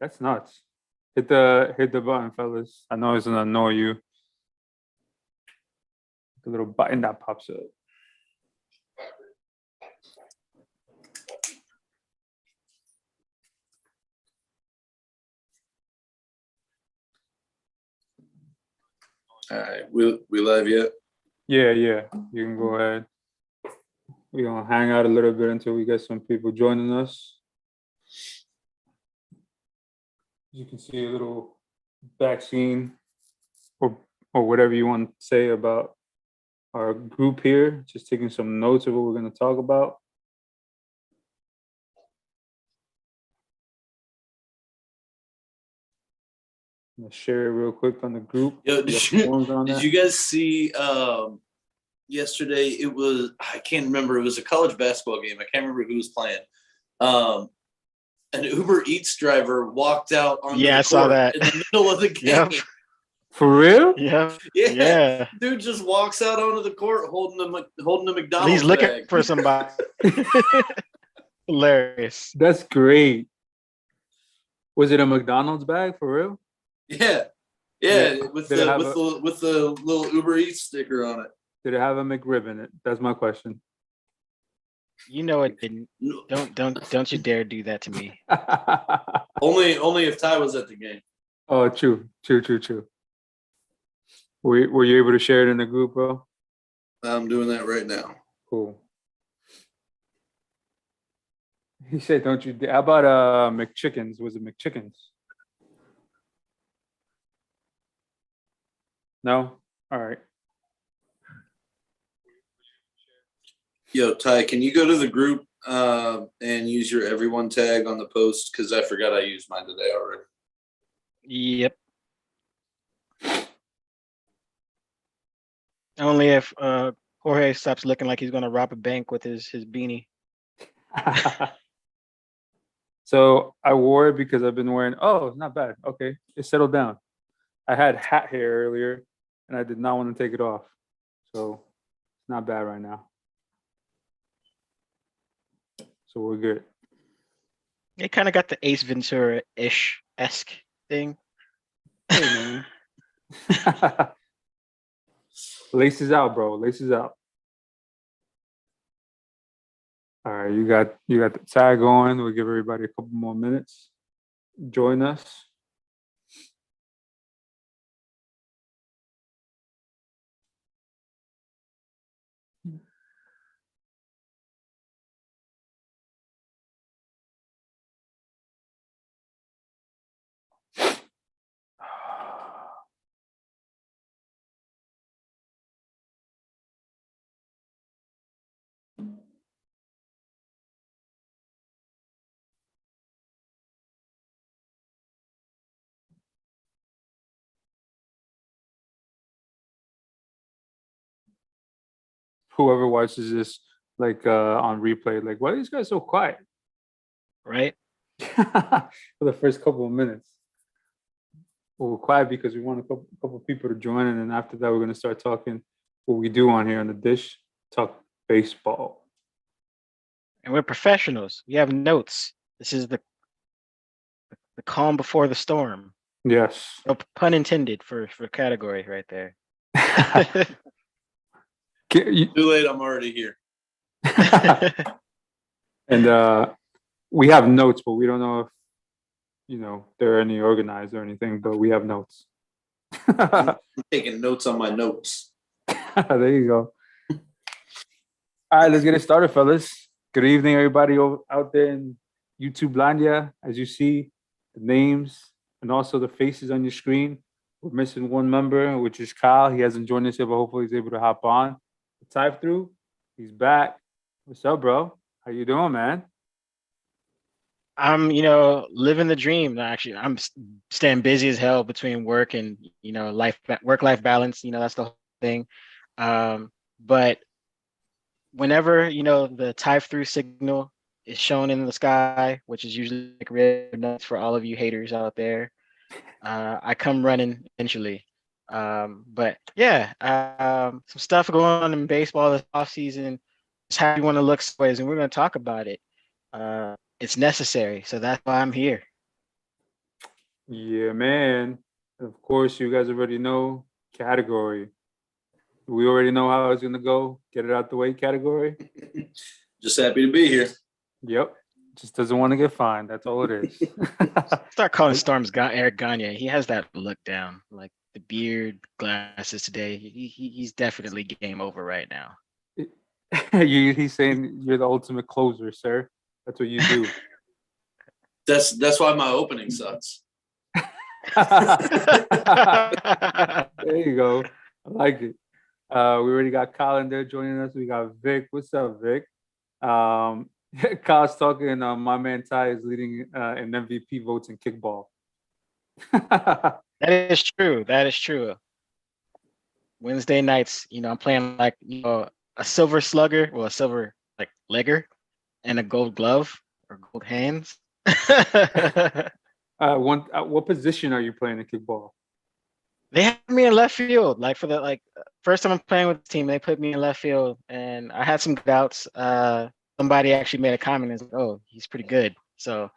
That's nuts. Hit the button, fellas. I know it's gonna annoy you. The little button that pops up. All right, we live yet? Yeah. You can go ahead. We're gonna hang out a little bit until we get some people joining us. You can see a little back scene or whatever you want to say about our group here. Just taking some notes of what we're gonna talk about. I'm gonna share it real quick on the group. Yo, did you guys see yesterday? It was, I can't remember. It was a college basketball game. I can't remember who was playing. An Uber Eats driver walked out on the court saw that in the middle of the game. Yep. For real? Yeah. Dude just walks out onto the court holding a McDonald's. He's looking bag. for somebody. Hilarious. That's great. Was it a McDonald's bag for real? Yeah, with the little Uber Eats sticker on it. Did it have a McRib in it? That's my question. You know it didn't. Don't you dare do that to me. Only if Ty was at the game. Oh, true. Were you able to share it in the group, bro? I'm doing that right now. Cool. He said, "Don't you? How about McChickens? Was it McChickens?" No. All right. Yo, Ty, can you go to the group and use your everyone tag on the post? Because I forgot I used mine today already. Yep. Only if Jorge stops looking like he's gonna rob a bank with his beanie. So I wore it because I've been wearing. Oh, not bad. Okay, it settled down. I had hat hair earlier, and I did not want to take it off, so it's not bad right now. So we're good. It kind of got the Ace Ventura-esque thing. Hey, man. Laces out, bro. Laces out. All right, you got the tag going. We'll give everybody a couple more minutes. Join us. Whoever watches this like on replay, like, why are these guys so quiet? Right? For the first couple of minutes. Well, we're quiet because we want a couple people to join, and then after that, we're gonna start talking what we do on here on the dish, talk baseball. And we're professionals. We have notes. This is the calm before the storm. Yes. No pun intended for category right there. Too late, I'm already here. And we have notes, but we don't know if there are any organized or anything, but we have notes. I'm taking notes on my notes. There you go. All right, let's get it started, fellas. Good evening, everybody out there in YouTube Landia. As you see, the names and also the faces on your screen. We're missing one member, which is Kyle. He hasn't joined us yet, but hopefully he's able to hop on. Type through. He's back. What's up, bro? How you doing, man? I'm, living the dream. Actually, I'm staying busy as hell between work and, work-life balance. That's the whole thing. But whenever, the type through signal is shown in the sky, which is usually like red nuts for all of you haters out there, I come running eventually. But yeah, some stuff going on in baseball this offseason. Just how you want to look ways, and we're going to talk about it. It's necessary, so that's why I'm here. Yeah, man. Of course, you guys already know category. We already know how it's gonna go. Get it out the way category. Just happy to be here. Yep. Just doesn't want to get fined. That's all it is. Start calling Storms Eric Gagne. He has that look down, like the beard, glasses today. He's definitely game over right now. He's saying you're the ultimate closer, sir. That's what you do. That's why my opening sucks. There you go. I like it. We already got Colin there joining us. We got Vic. What's up, Vic? Kyle's talking. My man Ty is leading in MVP votes in kickball. That is true. That is true. Wednesday nights, I'm playing like a silver slugger, well, a silver like legger, and a gold glove or gold hands. What position are you playing in kickball? They had me in left field. Like for the first time I'm playing with the team, they put me in left field, and I had some doubts. Somebody actually made a comment and said, "Oh, he's pretty good." So,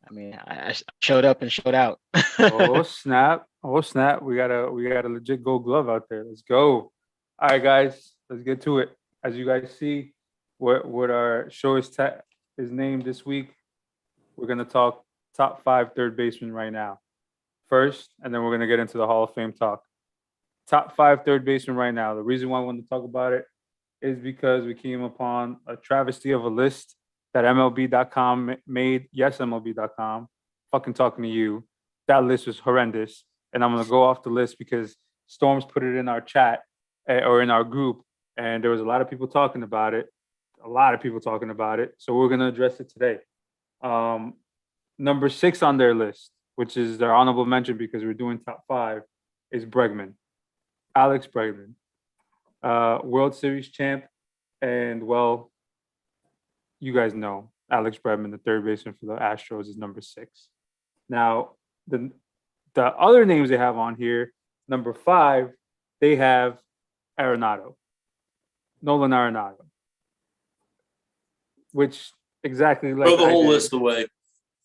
I mean, I showed up and showed out. Oh snap! Oh snap! We got a legit gold glove out there. Let's go! All right, guys, let's get to it. As you guys see, what our show is named this week. We're gonna talk top 5 third basemen right now first, and then we're gonna get into the Hall of Fame talk. Top 5 third basemen right now. The reason why I wanted to talk about it is because we came upon a travesty of a list that MLB.com made. Yes, MLB.com. Fucking talking to you. That list was horrendous. And I'm going to go off the list because Storms put it in our chat or in our group. And there was a lot of people talking about it. So we're going to address it today. Number 6 on their list, which is their honorable mention because we're doing top 5, is Bregman. Alex Bregman. World Series champ. And, well, you guys know Alex Bregman, the third baseman for the Astros, is number 6. Now, the other names they have on here, number 5, they have Arenado, Nolan Arenado, which exactly like throw the whole list away.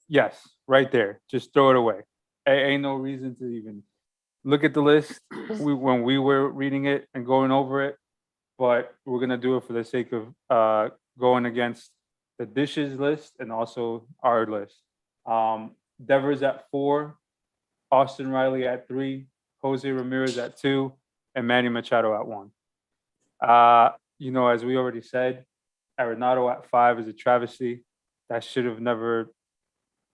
Yes, right there. Just throw it away. Ain't no reason to even look at the list when we were reading it and going over it, but we're gonna do it for the sake of going against the dishes list and also our list. Devers at 4, Austin Riley at 3, Jose Ramirez at 2, and Manny Machado at 1. As we already said, Arenado at 5 is a travesty. That should have never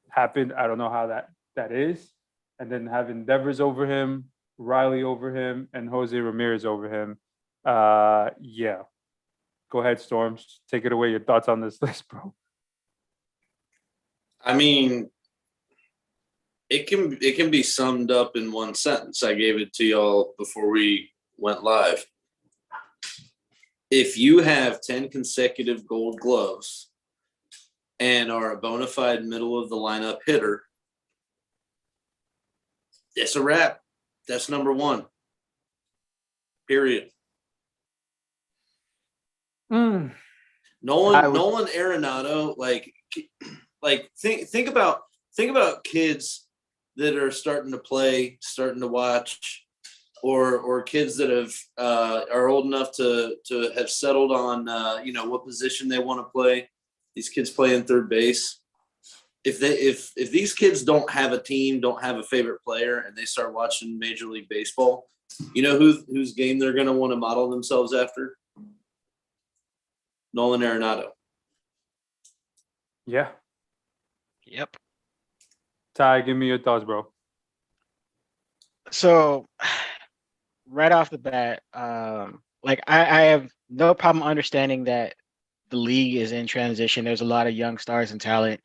happened. I don't know how that is. And then having Devers over him, Riley over him, and Jose Ramirez over him. Yeah. Go ahead, Storms. Take it away. Your thoughts on this list, bro. I mean, it can be summed up in one sentence. I gave it to y'all before we went live. If you have 10 consecutive gold gloves and are a bona fide middle of the lineup hitter, it's a wrap. That's number 1. Period. Nolan Arenado, think about kids that are starting to play, starting to watch, or kids that are old enough to have settled on what position they want to play. These kids play in third base. If these kids don't have a team, don't have a favorite player, and they start watching Major League Baseball, you know whose game they're going to want to model themselves after? Nolan Arenado. Yeah. Yep. Ty, give me your thoughts, bro. So, right off the bat, I have no problem understanding that the league is in transition. There's a lot of young stars and talent.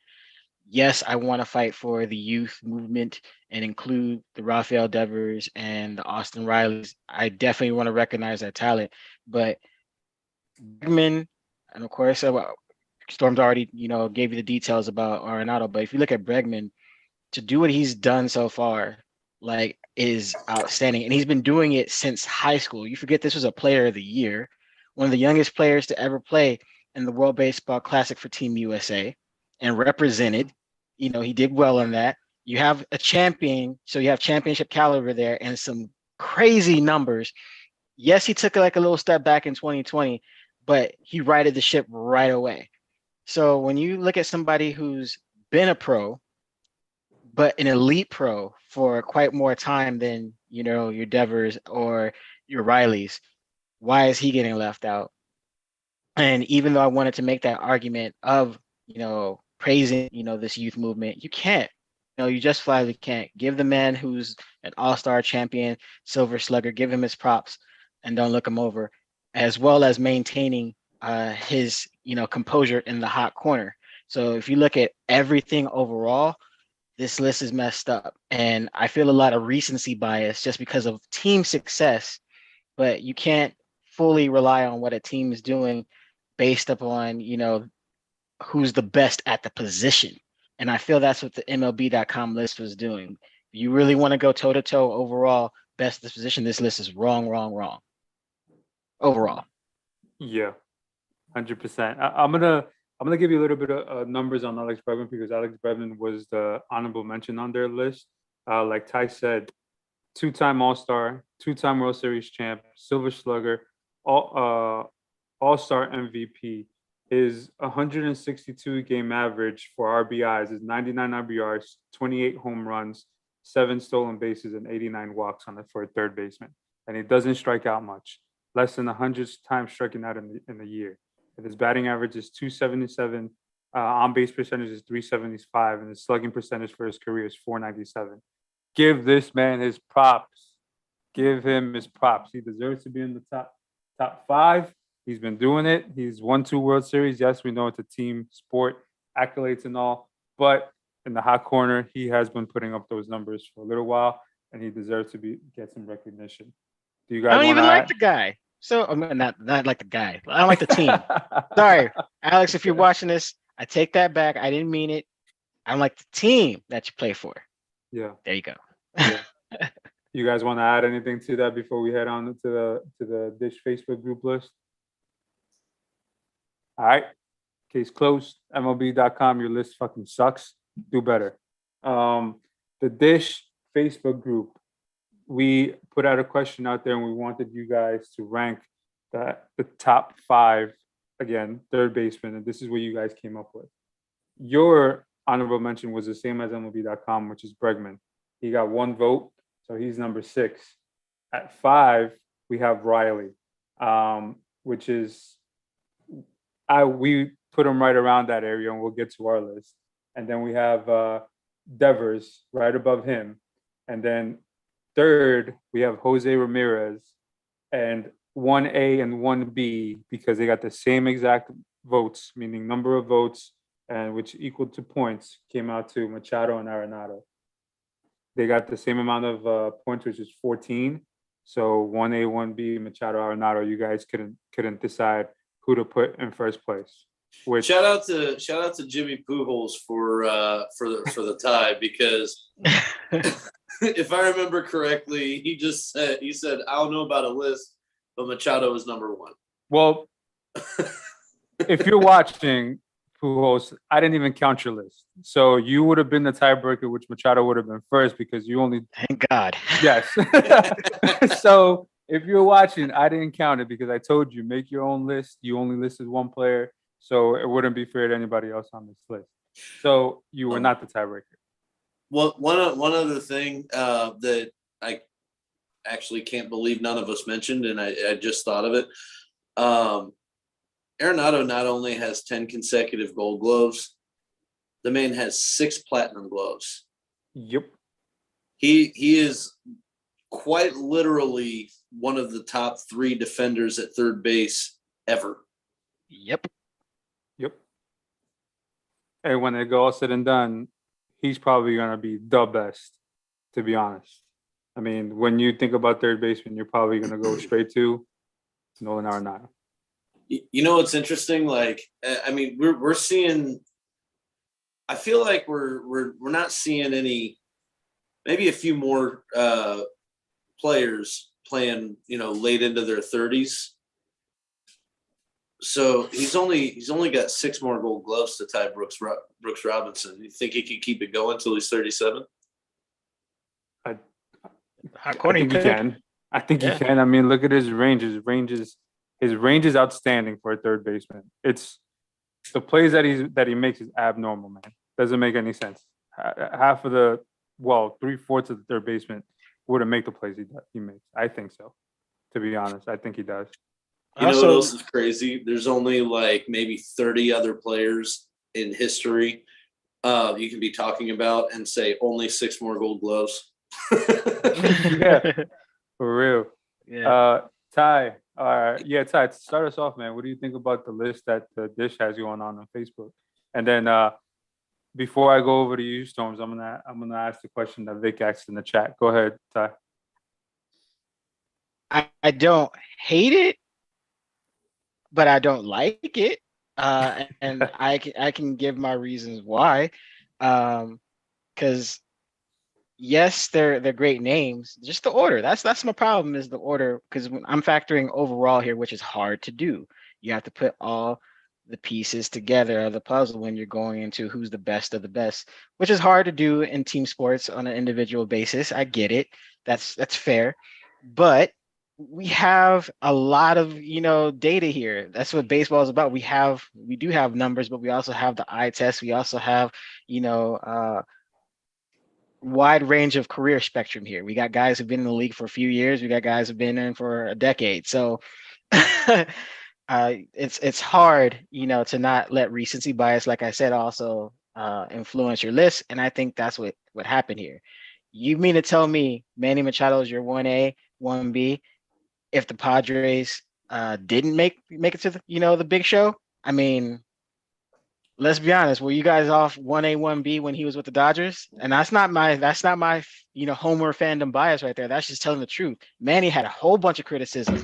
Yes, I want to fight for the youth movement and include the Rafael Devers and the Austin Rileys. I definitely want to recognize that talent. But Bregman, and of course, Storm's already, gave you the details about Arenado. But if you look at Bregman, to do what he's done so far, is outstanding. And he's been doing it since high school. You forget this was a player of the year, one of the youngest players to ever play in the World Baseball Classic for Team USA and represented. He did well on that. you have a champion, so you have championship caliber there and some crazy numbers. Yes, he took like a little step back in 2020, but he righted the ship right away. So when you look at somebody who's been a pro, but an elite pro for quite more time than, your Devers or your Rileys, why is he getting left out? And even though I wanted to make that argument of, praising, this youth movement, you can't. You just flatly can't. Give the man who's an all-star champion, silver slugger, give him his props and don't look him over, as well as maintaining his, composure in the hot corner. So if you look at everything overall, this list is messed up. And I feel a lot of recency bias just because of team success, but you can't fully rely on what a team is doing based upon, who's the best at the position. And I feel that's what the MLB.com list was doing. If you really want to go toe to toe overall, best at this position, this list is wrong, wrong, wrong. Overall. Yeah, 100%. I'm gonna give you a little bit of numbers on Alex Bregman because Alex Bregman was the honorable mention on their list. Like Ty said, 2-time All-Star, 2-time World Series champ, Silver Slugger, All-Star MVP. His 162 game average for RBIs is 99 RBIs, 28 home runs, 7 stolen bases, and 89 walks for a third baseman. And he doesn't strike out much, less than 100 times striking out in the year. And his batting average is 277, on base percentage is 375, and his slugging percentage for his career is 497. Give this man his props. Give him his props. He deserves to be in the top 5. He's been doing it. He's won 2 World Series. Yes, we know it's a team sport, accolades and all, but in the hot corner, he has been putting up those numbers for a little while, and he deserves to get some recognition. Do you guys? I don't even like the guy. So I'm not like the guy. I don't like the team. Sorry, Alex, if you're watching this, I take that back. I didn't mean it. I don't like the team that you play for. Yeah. There you go. Yeah. You guys want to add anything to that before we head on to the Dish Facebook group list? All right. Case closed. MLB.com. Your list fucking sucks. Do better. The Dish Facebook group. We put out a question out there and we wanted you guys to rank the top 5, again, third baseman. And this is what you guys came up with. Your honorable mention was the same as MLB.com, which is Bregman. He got 1 vote, so he's number 6. At 5, we have Riley, which is, we put him right around that area and we'll get to our list. And then we have Devers right above him. And then 3rd, we have Jose Ramirez, and 1A and 1B because they got the same exact votes, meaning number of votes, and which equal to points, came out to Machado and Arenado. They got the same amount of points, which is 14. So 1A, 1B, Machado, Arenado. You guys couldn't decide who to put in first place. Which shout out to Jimmy Pujols for the tie because. If I remember correctly, he said, I don't know about a list, but Machado is number 1. Well, if you're watching Pujols, I didn't even count your list. So you would have been the tiebreaker, which Machado would have been first because you only. Thank God. Yes. So if you're watching, I didn't count it because I told you, make your own list. You only listed 1 player. So it wouldn't be fair to anybody else on this list. So you were not the tiebreaker. Well, one other thing that I actually can't believe none of us mentioned, and I just thought of it. Arenado not only has 10 consecutive Gold Gloves, the man has 6 Platinum Gloves. Yep. He is quite literally one of the top 3 defenders at third base ever. Yep. And when it go all said and done, he's probably going to be the best, to be honest. I mean, when you think about third baseman, you're probably going to go straight to Nolan Arenado. You know what's interesting? Like, I mean, we're seeing. I feel like we're not seeing any. Maybe a few more players playing, late into their 30s. So he's only got 6 more Gold Gloves to tie Brooks Robinson. You think he could keep it going until he's 37? I According think he can. I think he can. I mean, look at his range. His range is outstanding for a third baseman. It's the plays that he makes is abnormal, man. Doesn't make any sense. Half of 3/4 of the third baseman wouldn't make the plays he makes. I think so. To be honest, I think he does. You know what else is crazy? There's only like maybe 30 other players in history you can be talking about and say only 6 more Gold Gloves. Yeah, for real. Yeah. Ty. All right. Yeah, Ty, to start us off, man, what do you think about the list that the Dish has going on Facebook? And then before I go over to you, Storms, I'm gonna ask the question that Vic asked in the chat. Go ahead, Ty. I don't hate it, but I don't like it. And I can give my reasons why. Because yes, they're great names. Just the order. That's my problem is the order. Because I'm factoring overall here, which is hard to do. You have to put all the pieces together of the puzzle when you're going into who's the best of the best, which is hard to do in team sports on an individual basis. I get it. That's fair. But we have a lot of data here. That's what baseball is about. We do have numbers, but we also have the eye test. We also have wide range of career spectrum here. We got guys who've been in the league for a few years. We got guys who've been in for a decade. So it's hard, to not let recency bias, like I said, also influence your list. And I think that's what happened here. You mean to tell me Manny Machado is your 1A, 1B if the Padres didn't make it to the big show? I mean, let's be honest. Were you guys off 1A, 1B when he was with the Dodgers? And that's not my homer fandom bias right there. That's just telling the truth. Manny had a whole bunch of criticism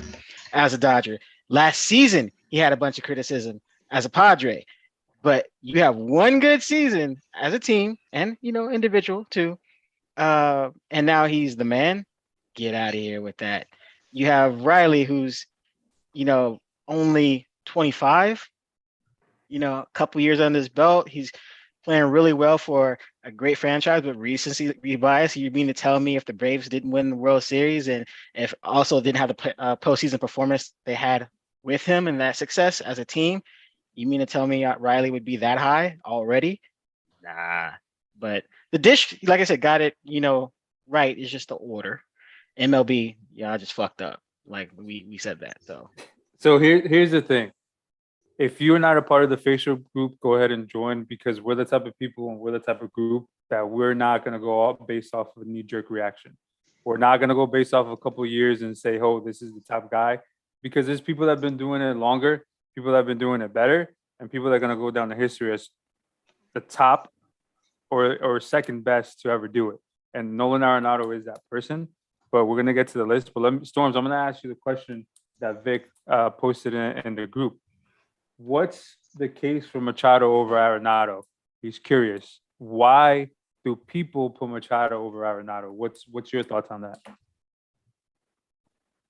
as a Dodger. Last season, he had a bunch of criticism as a Padre. But you have one good season as a team and individual too. And now he's the man. Get out of here with that. You have Riley, who's only 25, a couple years under his belt. He's playing really well for a great franchise, but recency bias. You mean to tell me if the Braves didn't win the World Series and if also didn't have the postseason performance they had with him and that success as a team, you mean to tell me Riley would be that high already? Nah. But the Dish, like I said, got it, right. It's just the order. MLB, I just fucked up. Like we said that. So here's the thing. If you're not a part of the facial group, go ahead and join because we're the type of people and we're the type of group that we're not going to go up based off of a knee-jerk reaction. We're not going to go based off of a couple of years and say, oh, this is the top guy. Because there's people that have been doing it longer, people that have been doing it better, and people that are going to go down the history as the top or second best to ever do it. And Nolan Arenado is that person. But we're going to get to the list. But Storms, I'm going to ask you the question that Vic posted in the group. What's the case for Machado over Arenado? He's curious. Why do people put Machado over Arenado? What's your thoughts on that?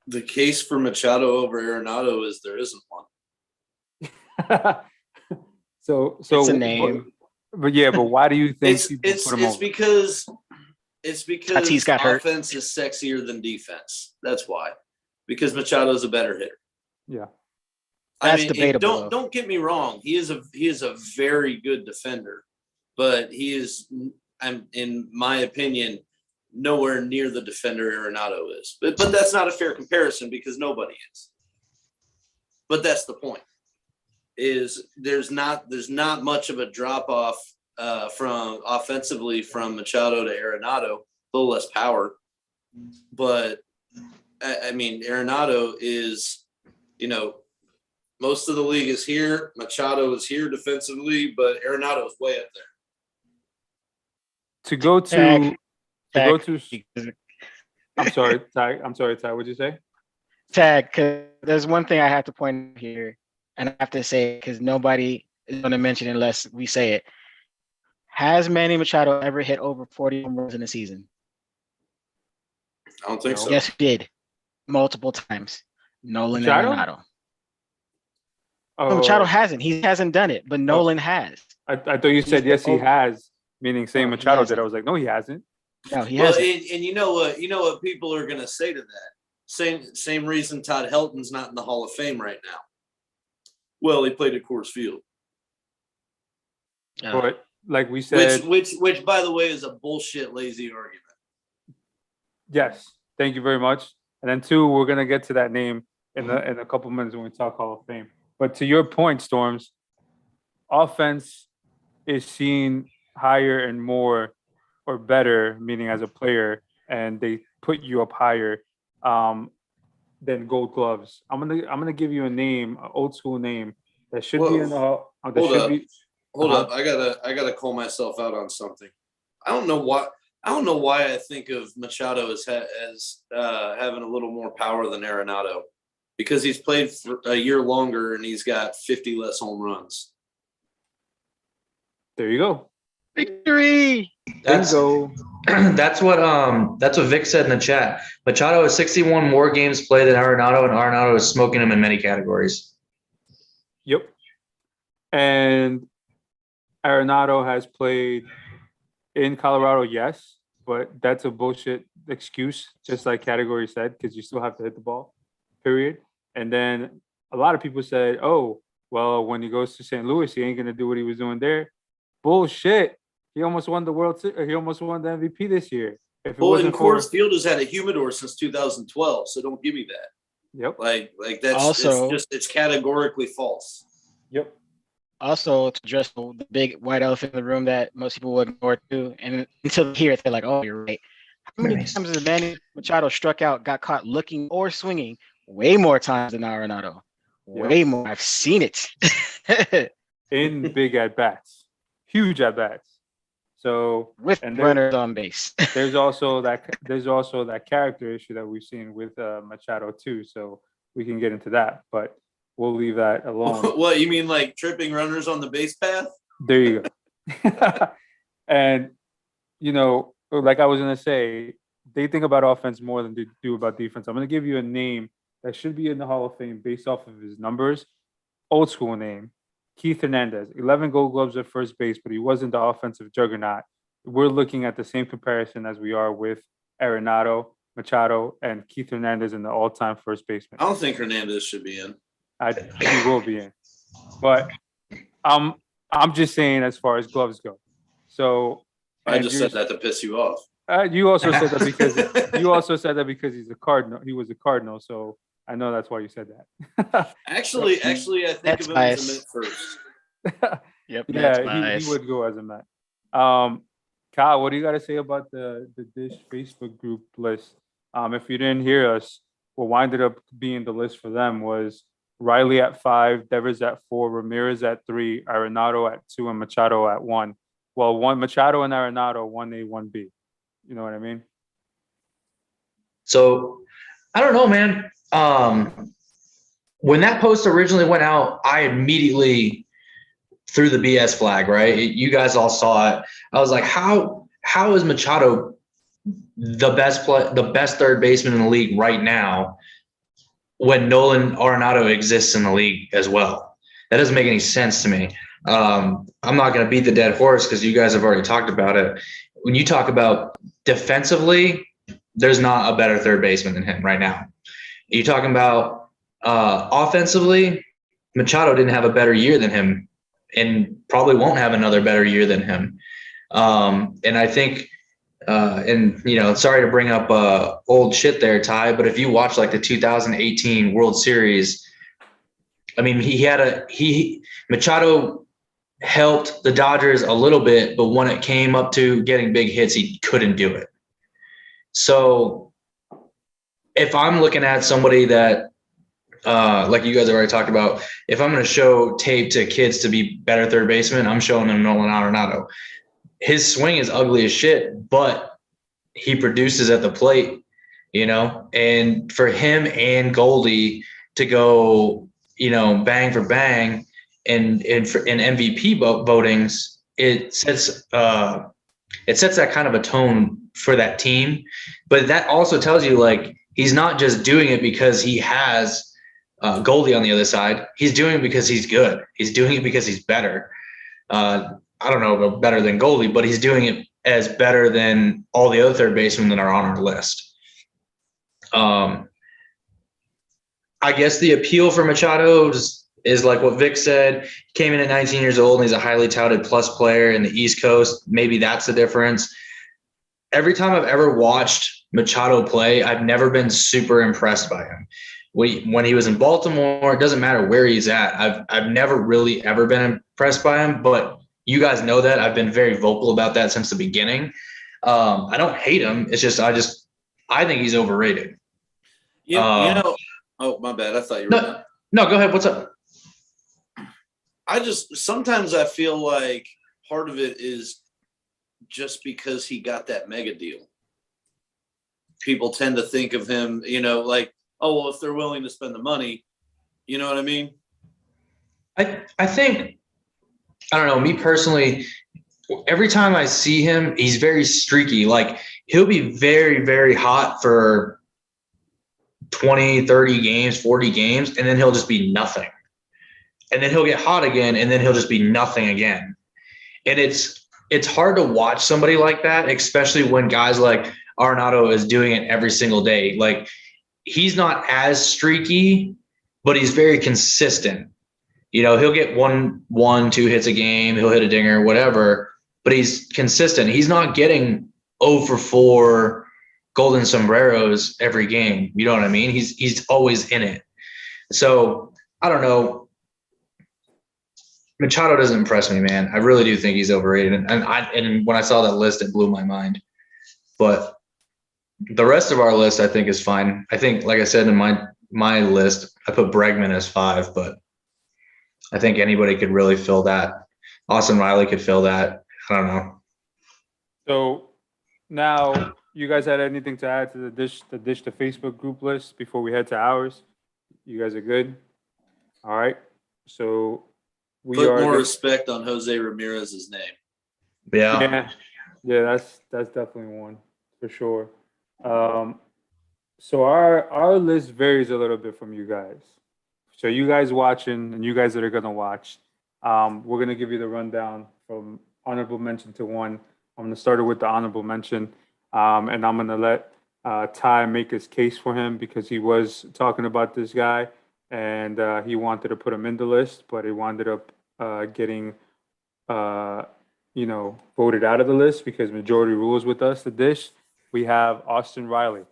The case for Machado over Arenado is there isn't one. so it's a name. But why do you think people put him over? It's because offense is sexier than defense. That's why. Because Machado's a better hitter. Yeah. That's debatable. Don't get me wrong. He is a very good defender, but he is, in my opinion, nowhere near the defender Arenado is. But that's not a fair comparison because nobody is. But that's the point. Is there's not much of a drop off from offensively from Machado to Arenado, a little less power. But I mean, Arenado is, most of the league is here. Machado is here defensively, but Arenado is way up there. To go to, I'm sorry, Ty. What'd you say? Tag, because there's one thing I have to point here, and I have to say because nobody is going to mention it unless we say it. Has Manny Machado ever hit over 40 home runs in a season? I don't think so. Yes, he did. Multiple times. Nolan Machado? Arenado. No, Machado Oh, hasn't. He hasn't done it, but Nolan has. I thought you said the yes, he old- has, meaning saying he Machado did. hasn't. I was like, no, he hasn't. No, he Well, hasn't. and you know what people are going to say to that. Same reason Todd Helton's not in the Hall of Fame right now. Well, he played at Coors Field, But like we said, which by the way is a bullshit lazy argument. yes, thank you very much. And then two, we're gonna get to that name in a couple minutes when we talk Hall of Fame. But to your point, Storms, offense is seen higher and more or better, meaning as a player, and they put you up higher than Gold Gloves. I'm gonna give you a name, an old school name that should be in the Hold up. I gotta call myself out on something. I don't know why I think of Machado as having a little more power than Arenado, because he's played for a year longer and he's got 50 less home runs. There you go. Victory. Bingo. That's what Vic said in the chat. Machado has 61 more games played than Arenado, and Arenado is smoking him in many categories. Yep. And Arenado has played in Colorado, yes, but that's a bullshit excuse, just like Category said, because you still have to hit the ball, period. And then a lot of people said, oh, well, when he goes to St. Louis, he ain't going to do what he was doing there. Bullshit. He almost won the he almost won the MVP this year. If it wasn't Coors Field has had a humidor since 2012, so don't give me that. Yep. Like that's Also, it's categorically false. Yep. Also, to address the big white elephant in the room that most people would ignore too, and until they hear it, they're like, "Oh, you're right." How many times has Manny Machado struck out, got caught looking or swinging? Way more times than Arenado. Way more. I've seen it. In big at bats, huge at bats. So with runners on base. there's also that character issue that we've seen with Machado too. So we can get into that, but we'll leave that alone. What, you mean like tripping runners on the base path? There you go. And you know, like I was gonna say, they think about offense more than they do about defense. I'm gonna give you a name that should be in the Hall of Fame based off of his numbers. Old school name. Keith Hernandez, 11 Gold Gloves at first base, but he wasn't the offensive juggernaut. We're looking at the same comparison as we are with Arenado, Machado, and Keith Hernandez in the all-time first baseman. I don't think Hernandez should be in. He will be in, but I'm just saying as far as gloves go. So I just said that to piss you off. You also said that because he's a Cardinal. He was a Cardinal, so I know that's why you said that. Actually, I think That's of him bias. as a Met first. Yep. Yeah, he would go as a Met. Kyle, what do you got to say about the Dish Facebook group list? If you didn't hear us, what winded up being the list for them was Riley at 5, Devers at 4, Ramirez at 3, Arenado at 2, and Machado at 1. Well, Machado and Arenado 1A, 1B. You know what I mean? So I don't know, man. When that post originally went out, I immediately threw the BS flag, right? You guys all saw it. I was like, how is Machado the best third baseman in the league right now when Nolan Arenado exists in the league as well? That doesn't make any sense to me. I'm not going to beat the dead horse because you guys have already talked about it. When you talk about defensively, there's not a better third baseman than him right now. You're talking about offensively, Machado didn't have a better year than him and probably won't have another better year than him. And I think, sorry to bring up old shit there, Ty, but if you watch like the 2018 World Series, I mean, Machado helped the Dodgers a little bit, but when it came up to getting big hits, he couldn't do it. So if I'm looking at somebody that, like you guys have already talked about, if I'm going to show tape to kids to be better third baseman, I'm showing them Nolan Arenado. His swing is ugly as shit, but he produces at the plate, and for him and Goldie to go, bang for bang and in MVP votings, it sets that kind of a tone for that team. But that also tells you, like, he's not just doing it because he has Goldie on the other side, he's doing it because he's good. He's doing it because he's better. I don't know about better than Goldie, but he's doing it as better than all the other third basemen that are on our list. I guess the appeal for Machado is like what Vic said. He came in at 19 years old and he's a highly touted plus player in the East Coast. Maybe that's the difference. Every time I've ever watched Machado play, I've never been super impressed by him. When he was in Baltimore, it doesn't matter where he's at. I've never really ever been impressed by him, but you guys know that. I've been very vocal about that since the beginning. I don't hate him. It's just I think he's overrated. Oh, my bad. I thought you were done. No, go ahead. What's up? Sometimes I feel like part of it is just because he got that mega deal. People tend to think of him, like, oh, well, if they're willing to spend the money, you know what I mean? I think, I don't know, me personally, every time I see him, he's very streaky. Like, he'll be very, very hot for 20, 30 games, 40 games, and then he'll just be nothing. And then he'll get hot again, and then he'll just be nothing again. And it's hard to watch somebody like that, especially when guys like Arenado is doing it every single day. Like, he's not as streaky, but he's very consistent. He'll get one, 2 hits a game, he'll hit a dinger, whatever, but he's consistent. He's not getting 0 for 4 golden sombreros every game. You know what I mean? He's always in it. So I don't know. Machado doesn't impress me, man. I really do think he's overrated. And when I saw that list, it blew my mind. But the rest of our list, I think, is fine. I think, like I said in my list, I put Bregman as 5, but I think anybody could really fill that. Austin Riley could fill that. I don't know. So now, you guys had anything to add to the Facebook group list before we head to ours? You guys are good? All right. So put more respect on Jose Ramirez's name. Yeah. Yeah, that's definitely one for sure. So our list varies a little bit from you guys. So you guys watching and you guys that are gonna watch, we're gonna give you the rundown from honorable mention to 1. I'm gonna start it with the honorable mention, and I'm gonna let Ty make his case for him because he was talking about this guy and he wanted to put him in the list, but he wound up getting voted out of the list because majority rules with us. The Dish, we have Austin Riley.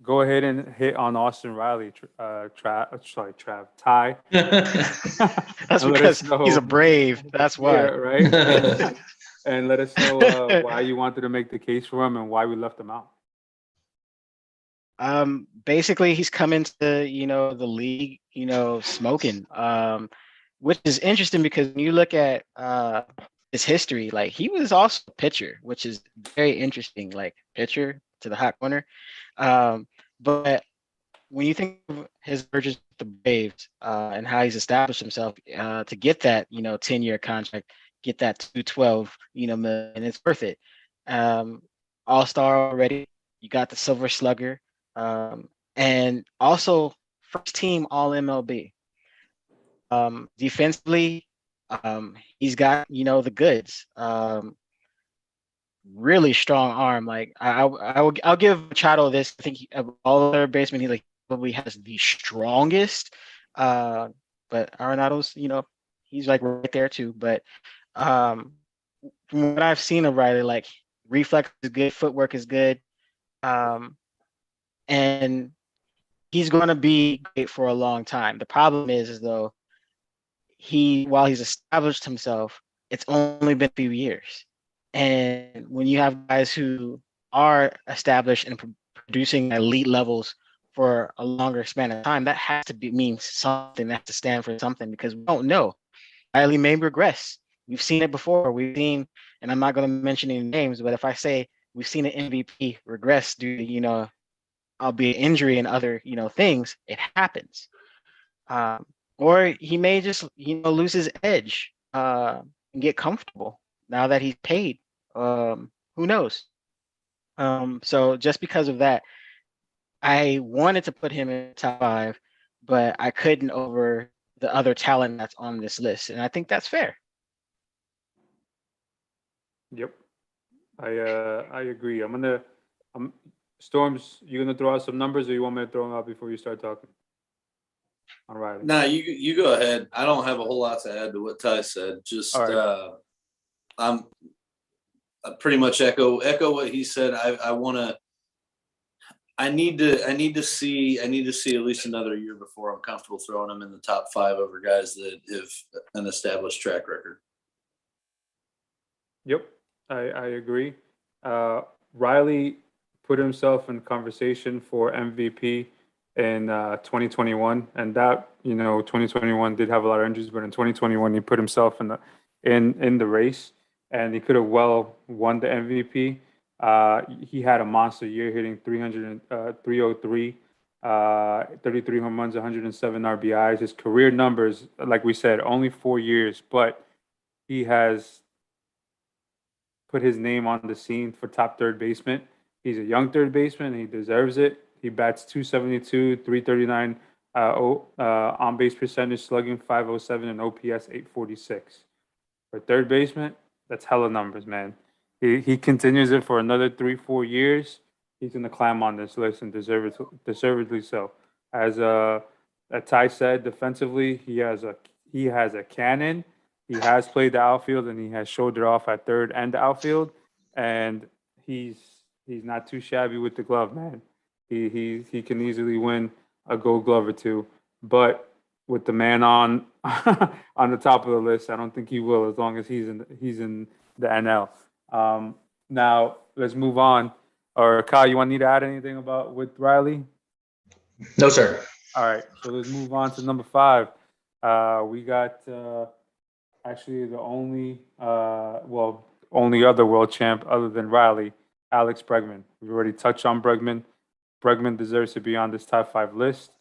Go ahead and hit on Austin Riley, Trav. Ty. That's because he's a Brave. That's why. Yeah, right? And let us know why you wanted to make the case for him and why we left him out. Basically, he's come into the league, smoking. Which is interesting because when you look at his history, like, he was also a pitcher, which is very interesting. Like, pitcher to the hot corner. But when you think of his mergers with the Braves and how he's established himself to get that 10-year contract, get that 212 million, it's worth it. All-star already. You got the Silver Slugger, and also first team All MLB. Defensively, he's got the goods. Really strong arm. Like, I'll give Machado this. I think of all third basemen, he probably has the strongest. But Arenado's, he's like right there too. But from what I've seen of Riley, like, reflex is good, footwork is good, and he's going to be great for a long time. The problem is though, while he's established himself, it's only been a few years. And when you have guys who are established and producing elite levels for a longer span of time, that has to mean something. That has to stand for something, because we don't know. Riley may regress. We've seen it before. We've seen, and I'm not going to mention any names, but if I say we've seen an MVP regress due to, albeit injury and other, things, it happens. Or he may just, lose his edge and get comfortable now that he's paid. Who knows? So just because of that, I wanted to put him in top 5, but I couldn't over the other talent that's on this list, and I think that's fair. Yep. I agree. Storms, you gonna throw out some numbers, or you want me to throw them out before you start talking? All right. Nah, you go ahead. I don't have a whole lot to add to what Ty said. Just All right. I pretty much echo what he said. I need to see at least another year before I'm comfortable throwing him in the top 5 over guys that have an established track record. Yep, I agree. Riley put himself in conversation for MVP in 2021, and that 2021 did have a lot of injuries, but in 2021 he put himself in the race, and he could have well won the MVP. He had a monster year, hitting 303, 33 home runs, 107 RBIs. His career numbers, like we said, only 4 years, but he has put his name on the scene for top third baseman. He's a young third baseman, and he deserves it. He bats 272, 339 on base percentage, slugging 507, and OPS 846. For third baseman, that's hella numbers, man. He continues it for another 3-4 years. He's going to climb on this list, and deservedly so. As Ty said, defensively, he has a cannon. He has played the outfield, and he has showed it off at third and the outfield. And he's not too shabby with the glove, man. He can easily win a Gold Glove or two. But with the man on on the top of the list, I don't think he will, as long as he's in the NL. Now let's move on. Or Kyle, you want me to add anything with Riley? No, sir. All right, so let's move on to number 5. We got actually the only other world champ other than Riley, Alex Bregman. We've already touched on Bregman. Bregman deserves to be on this top 5 list.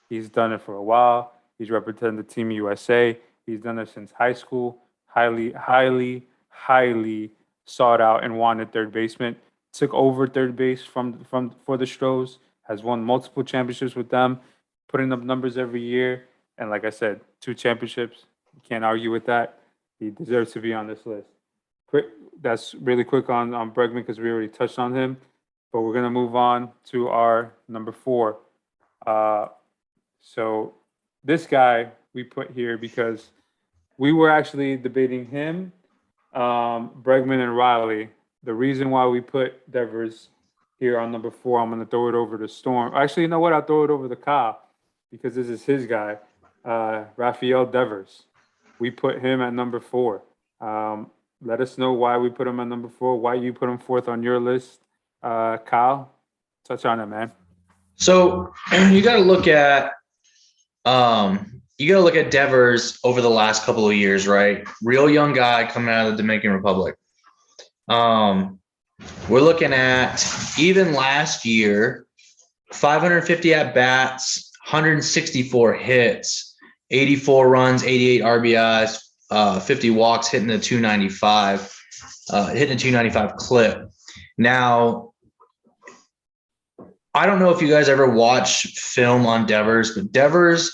He's done it for a while. He's represented the Team USA. He's done it since high school. Highly sought out and wanted third baseman. Took over third base for the Stros. Has won multiple championships with them, putting up numbers every year. And like I said, 2 championships. You can't argue with that. He deserves to be on this list. That's really quick on Bregman because we already touched on him. But we're going to move on to our number 4. So this guy we put here because we were actually debating him, Bregman, and Riley. The reason why we put Devers here on number 4, I'm going to throw it over to Storm. Actually, you know what? I'll throw it over to Kyle because this is his guy, Rafael Devers. We put him at number 4. Let us know why we put him at number 4, why you put him 4th on your list. Kyle, touch on it, man. So you got to look at Devers over the last couple of years, right? Real young guy coming out of the Dominican Republic. We're looking at even last year, 550 at bats, 164 hits, 84 runs, 88 RBIs, 50 walks, hitting a 295 clip. Now, I don't know if you guys ever watch film on Devers, but Devers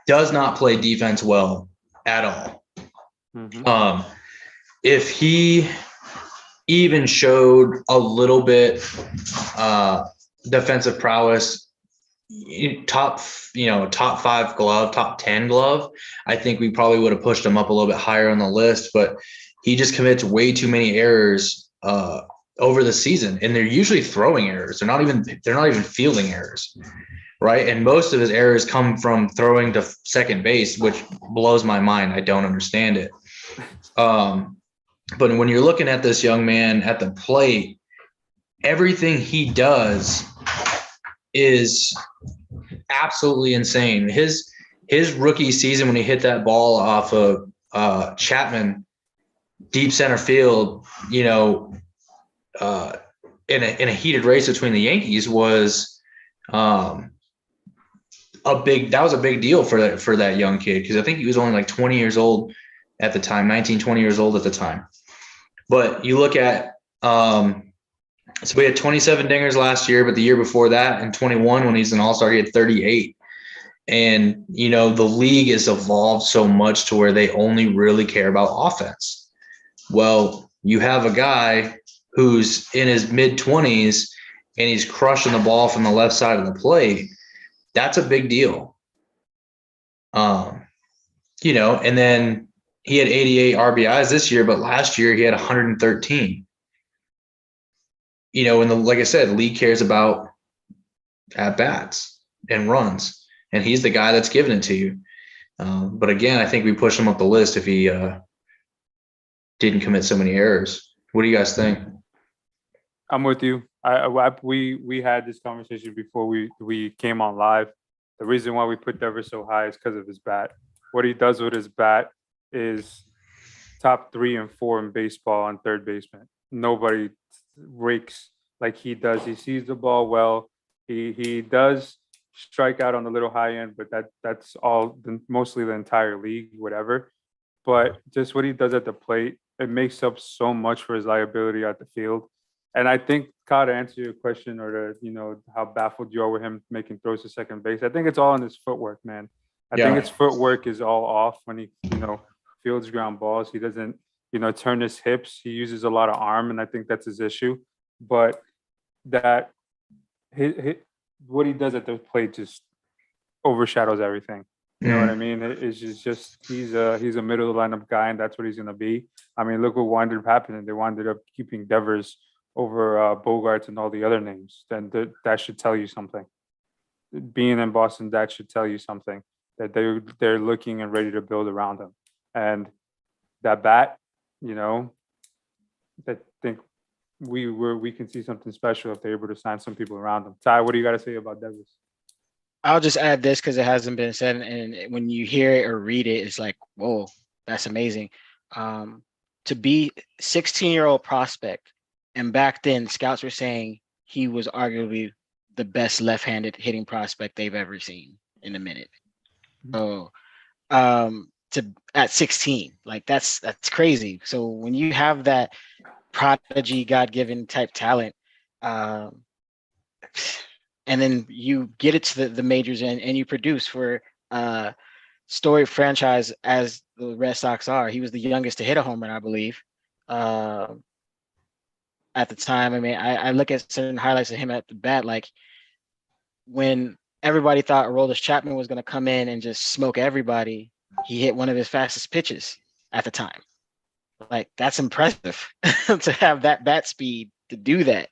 does not play defense well at all. Mm-hmm. If he even showed a little bit defensive prowess, top 5 glove, top 10 glove, I think we probably would have pushed him up a little bit higher on the list, but he just commits way too many errors over the season, and they're usually throwing errors. They're not even fielding errors, right? And most of his errors come from throwing to second base, which blows my mind. I don't understand it. But when you're looking at this young man at the plate, everything he does is absolutely insane. His rookie season, when he hit that ball off of Chapman, deep center field, in a heated race between the Yankees, was a big deal for that young kid, because I think he was only like 20 years old at the time, 19, 20 years old at the time. But you look at so we had 27 dingers last year, but the year before that, in 21, when he's an all-star, he had 38. And, the league has evolved so much to where they only really care about offense. Well, you have a guy who's in his mid-20s and he's crushing the ball from the left side of the plate. That's a big deal. And then he had 88 RBIs this year, but last year he had 113. And like I said, the league cares about at-bats and runs, and he's the guy that's giving it to you. But again, I think we push him up the list if he didn't commit so many errors. What do you guys think? I'm with you. We had this conversation before we came on live. The reason why we put Devers so high is because of his bat. What he does with his bat is top 3 and 4 in baseball on third baseman. Nobody rakes like he does. He sees the ball well. He does strike out on the little high end, but that's all mostly the entire league, whatever. But just what he does at the plate, it makes up so much for his liability at the field. And I think, Kyle, to answer your question or how baffled you are with him making throws to second base, I think it's all in his footwork, man. I think his footwork is all off when he, fields ground balls. He doesn't, turn his hips. He uses a lot of arm, and I think that's his issue. But that what he does at the plate just overshadows everything. You know what I mean? It's just he's a middle of the lineup guy, and that's what he's gonna be. I mean, look what wound up happening. They wound up keeping Devers over Bogarts and all the other names. Then that should tell you something. Being in Boston, that should tell you something, that they're looking and ready to build around him. And that bat, I think we can see something special if they're able to sign some people around him. Ty, what do you got to say about Devers? I'll just add this because it hasn't been said, and when you hear it or read it, it's like, whoa, that's amazing. To be 16-year-old prospect, and back then scouts were saying he was arguably the best left-handed hitting prospect they've ever seen in a minute. So at 16, like that's crazy. So when you have that prodigy, God-given type talent, and then you get it to the majors and you produce for storied franchise as the Red Sox are. He was the youngest to hit a home run, I believe, at the time. I mean, I look at certain highlights of him at the bat, like when everybody thought Aroldis Chapman was going to come in and just smoke everybody, he hit one of his fastest pitches at the time. Like, that's impressive to have that bat speed to do that.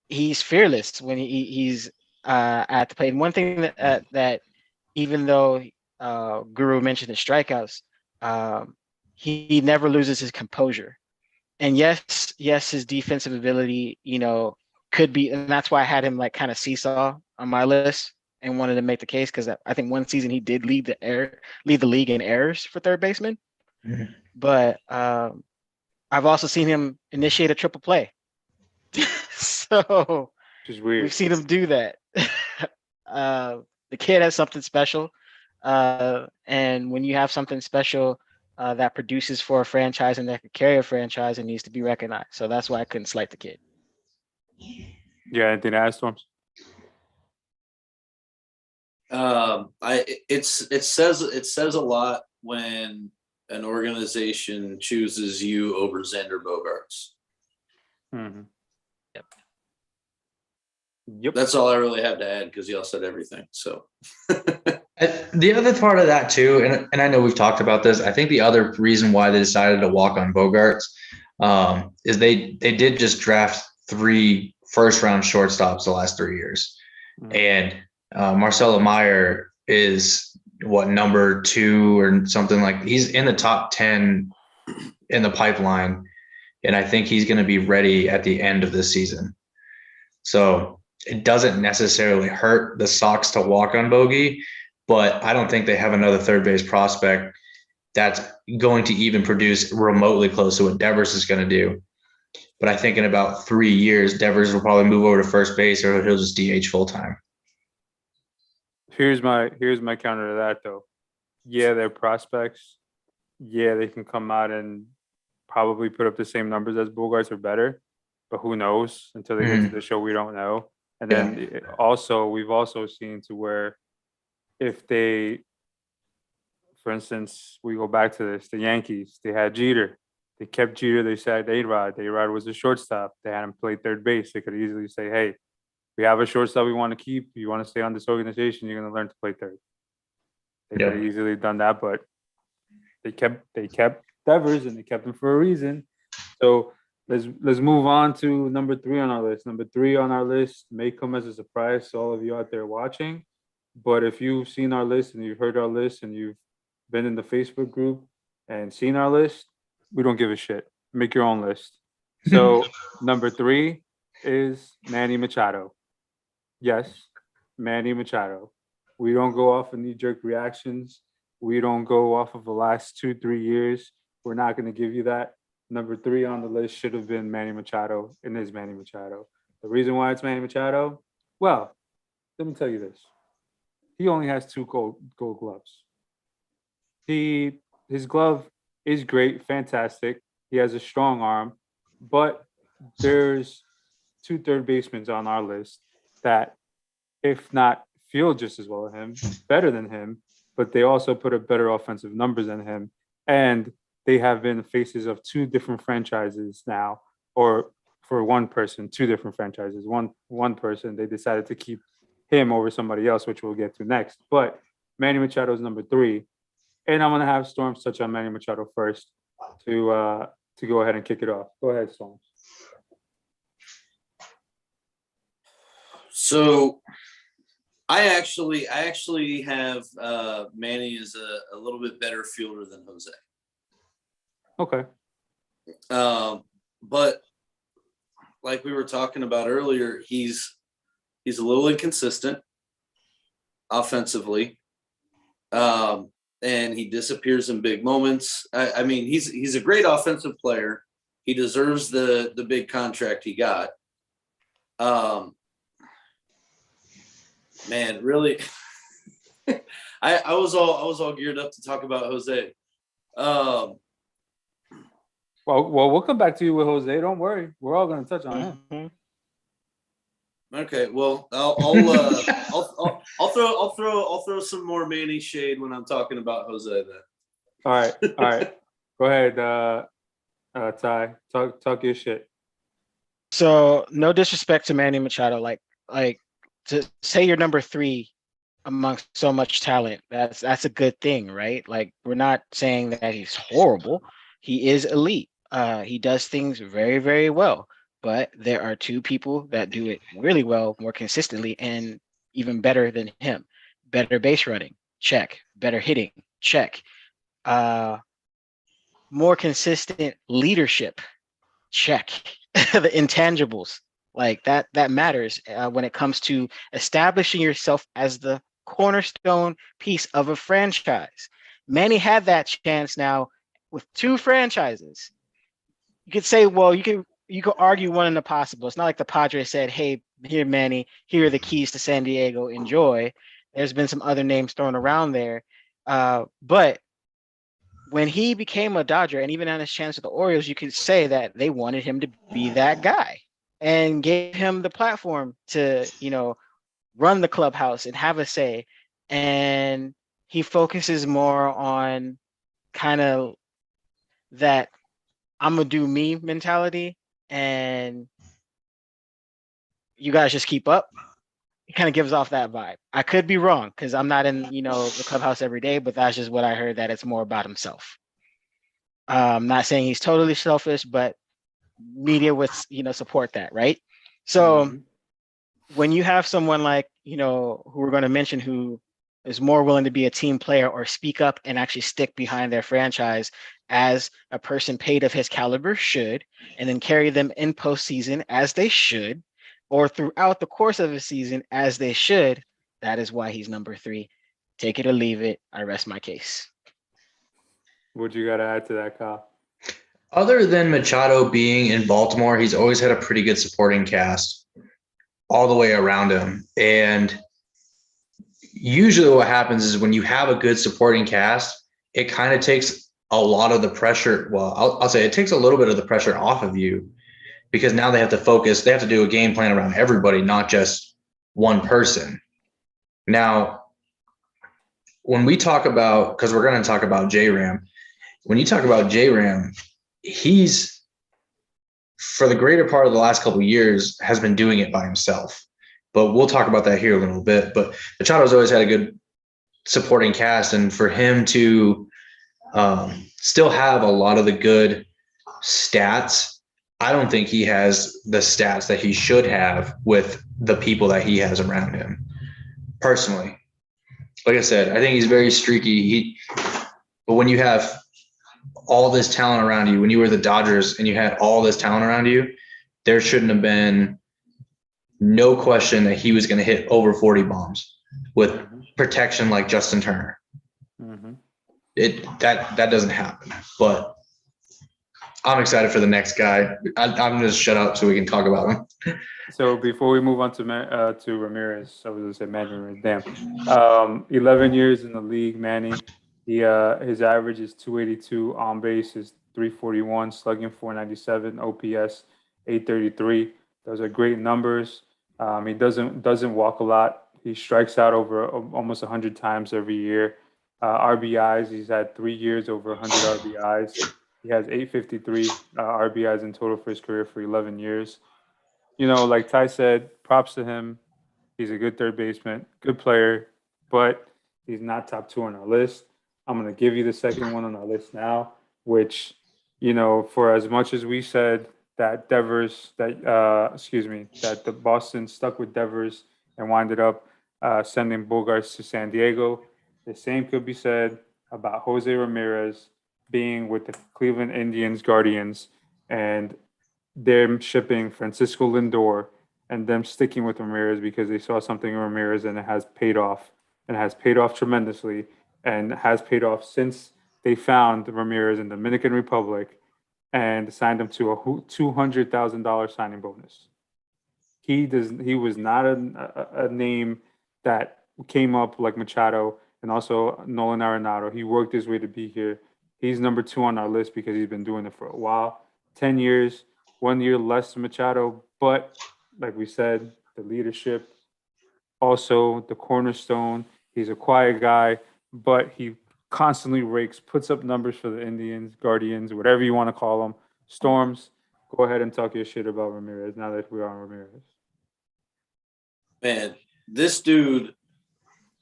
He's fearless when he's at the plate. And one thing that even though Guru mentioned the strikeouts, he never loses his composure. And yes, his defensive ability, could be, and that's why I had him like kind of seesaw on my list and wanted to make the case, because I think one season he did lead the league in errors for third baseman. Mm-hmm. But I've also seen him initiate a triple play. So we've seen him do that. The kid has something special. And when you have something special that produces for a franchise and that could carry a franchise, it needs to be recognized. So that's why I couldn't slight the kid. Yeah, anything to add, Storms? It says a lot when an organization chooses you over Xander Bogaerts. Mm-hmm. Yep. That's all I really have to add, because y'all said everything. So the other part of that too, and I know we've talked about this, I think the other reason why they decided to walk on Bogaerts is they did just draft 3 first-round shortstops the last 3 years. Mm-hmm. And Marcelo Meyer is number 2 or something, like he's in the top 10 in the pipeline. And I think he's going to be ready at the end of this season. So it doesn't necessarily hurt the Sox to walk on Bogey, but I don't think they have another third base prospect that's going to even produce remotely close to what Devers is going to do. But I think in about 3 years, Devers will probably move over to first base, or he'll just DH full time. Here's my counter to that, though. Yeah, they're prospects. Yeah, they can come out and probably put up the same numbers as Bogarts or better, but who knows? Until they get to the show, we don't know. And then also, we've also seen to where if they, for instance, we go back to this, the Yankees, they had Jeter. They kept Jeter. They said A-Rod. A-Rod was the shortstop. They had him play third base. They could easily say, hey, we have a shortstop we want to keep. You want to stay on this organization, you're going to learn to play third. They could have easily done that, but they kept Devers, and they kept him for a reason. So let's move on to number 3 on our list. Number 3 on our list may come as a surprise to all of you out there watching. But if you've seen our list and you've heard our list and you've been in the Facebook group and seen our list, we don't give a shit. Make your own list. So number 3 is Manny Machado. Yes, Manny Machado. We don't go off of knee-jerk reactions. We don't go off of the last 2-3 years. We're not going to give you that. Number 3 on the list should have been Manny Machado, and is Manny Machado. The reason why it's Manny Machado, well, let me tell you this. He only has 2 gold gloves. His glove is great, fantastic. He has a strong arm, but there's 2 third basemen on our list that, if not feel just as well as him, better than him, but they also put up better offensive numbers than him. And they have been the faces of 2 different franchises now, or for one person, 2 different franchises. One person, they decided to keep him over somebody else, which we'll get to next. But Manny Machado is number 3. And I'm going to have Storms touch on Manny Machado first to go ahead and kick it off. Go ahead, Storms. So I actually have Manny as a little bit better fielder than Jose. Okay. But like we were talking about earlier, he's a little inconsistent offensively. And he disappears in big moments. I mean, he's a great offensive player. He deserves the big contract he got. Man, really, I was all geared up to talk about Jose. Well, we'll come back to you with Jose. Don't worry, we're all going to touch on him. Mhm. Okay, well, I'll throw some more Manny shade when I'm talking about Jose then. All right. Go ahead, Ty. Talk your shit. So no disrespect to Manny Machado, like to say you're number 3 amongst so much talent, that's a good thing, right? Like, we're not saying that he's horrible. He is elite. He does things very, very well. But there are 2 people that do it really well, more consistently, and even better than him. Better base running, check. Better hitting, check. More consistent leadership, check. The intangibles, like that matters when it comes to establishing yourself as the cornerstone piece of a franchise. Manny had that chance now with 2 franchises. You could say, well, you could argue one in the possible. It's not like the Padres said, hey, here, Manny, here are the keys to San Diego, enjoy. There's been some other names thrown around there. But when he became a Dodger, and even on his chance with the Orioles, you could say that they wanted him to be that guy and gave him the platform to, run the clubhouse and have a say. And he focuses more on kind of that I'm going to do me mentality, and you guys just keep up. It kind of gives off that vibe. I could be wrong because I'm not in, the clubhouse every day, but that's just what I heard, that it's more about himself. I'm not saying he's totally selfish, but media would, support that, right? So when you have someone like, who we're going to mention, who is more willing to be a team player or speak up and actually stick behind their franchise as a person paid of his caliber should, and then carry them in postseason as they should, or throughout the course of a season as they should, that is why he's number 3. Take it or leave it. I rest my case. What you got to add to that, Kyle? Other than Machado being in Baltimore, he's always had a pretty good supporting cast all the way around him. And usually what happens is when you have a good supporting cast, it kind of takes a lot of the pressure. Well, I'll say it takes a little bit of the pressure off of you, because now they have to focus. They have to do a game plan around everybody, not just one person. Now, when we talk about, because we're going to talk about J-Ram, when you talk about J-Ram, he's, for the greater part of the last couple of years, has been doing it by himself. But we'll talk about that here in a little bit. But Machado's always had a good supporting cast, and for him to still have a lot of the good stats, I don't think he has the stats that he should have with the people that he has around him. Personally, like I said, I think he's very streaky. But when you have all this talent around you, when you were the Dodgers and you had all this talent around you, there shouldn't have been no question that he was going to hit over 40 bombs with protection like Justin Turner. Mm-hmm. That doesn't happen. But I'm excited for the next guy. I'm going to shut up so we can talk about him. So before we move on to Ramirez, I was going to say Manny Ramirez. Damn. 11 years in the league, Manny. His average is 282, on base is 341, slugging 497, OPS 833. Those are great numbers. He doesn't walk a lot. He strikes out over almost 100 times every year. RBIs, he's had 3 years over 100 RBIs. He has 853 RBIs in total for his career for 11 years. You know, like Ty said, props to him. He's a good third baseman, good player, but he's not top 2 on our list. I'm going to give you the second one on our list now, which, you know, for as much as we said that that the Boston stuck with Devers and winded up sending Bogarts to San Diego, the same could be said about Jose Ramirez being with the Cleveland Indians Guardians and them shipping Francisco Lindor and them sticking with Ramirez because they saw something in Ramirez and it has paid off, and has paid off tremendously, and has paid off since they found Ramirez in the Dominican Republic and signed him to a $200,000 signing bonus. He was not a name that came up like Machado and also Nolan Arenado. He worked his way to be here. He's number 2 on our list because he's been doing it for a while. 10 years, 1 year less than Machado, but like we said, the leadership, also the cornerstone. He's a quiet guy, but he constantly rakes, puts up numbers for the Indians, Guardians, whatever you want to call them, Storms. Go ahead and talk your shit about Ramirez now that we're on Ramirez. Man, this dude,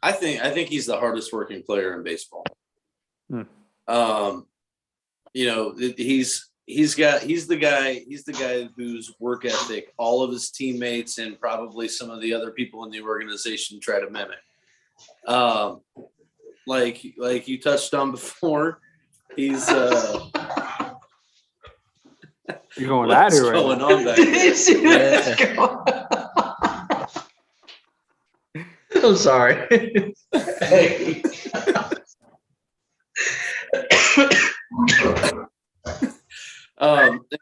I think he's the hardest working player in baseball. You know, he's the guy whose work ethic all of his teammates and probably some of the other people in the organization try to mimic. Like you touched on before, he's you're going at it right going now. on back there? I'm sorry. Hey.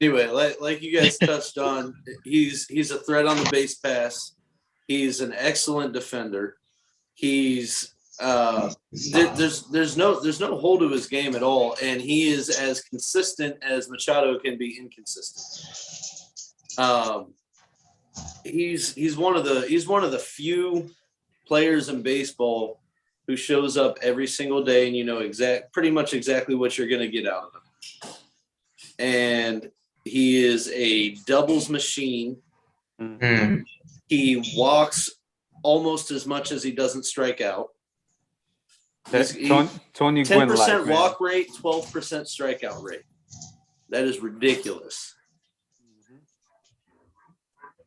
Anyway, like you guys touched on, he's a threat on the base pass. He's an excellent defender. He's there's no hole to his game at all, and he is as consistent as Machado can be inconsistent. He's one of the few players in baseball who shows up every single day and you know pretty much exactly what you're going to get out of him. And he is a doubles machine. Mm-hmm. He walks almost as much as he doesn't strike out. Tony Gwynn 10% walk rate, 12% strikeout rate. That is ridiculous.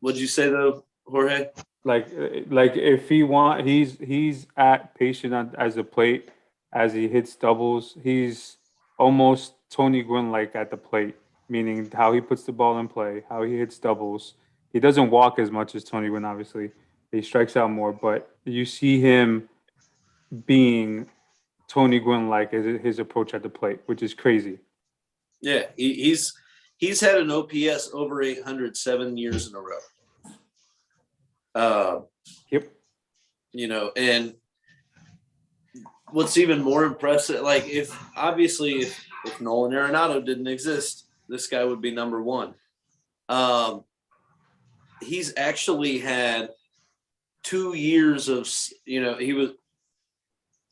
What'd you say though, Jorge? Like if he's at patient as a plate as he hits doubles. He's almost Tony Gwynn like at the plate, meaning how he puts the ball in play, how he hits doubles. He doesn't walk as much as Tony Gwynn, obviously. He strikes out more, but you see him being Tony Gwynn like as his approach at the plate, which is crazy. Yeah, he's had an OPS over 800 7 years in a row. Yep. You know, and what's even more impressive, like if Nolan Arenado didn't exist, this guy would be number 1. He's actually had 2 years of,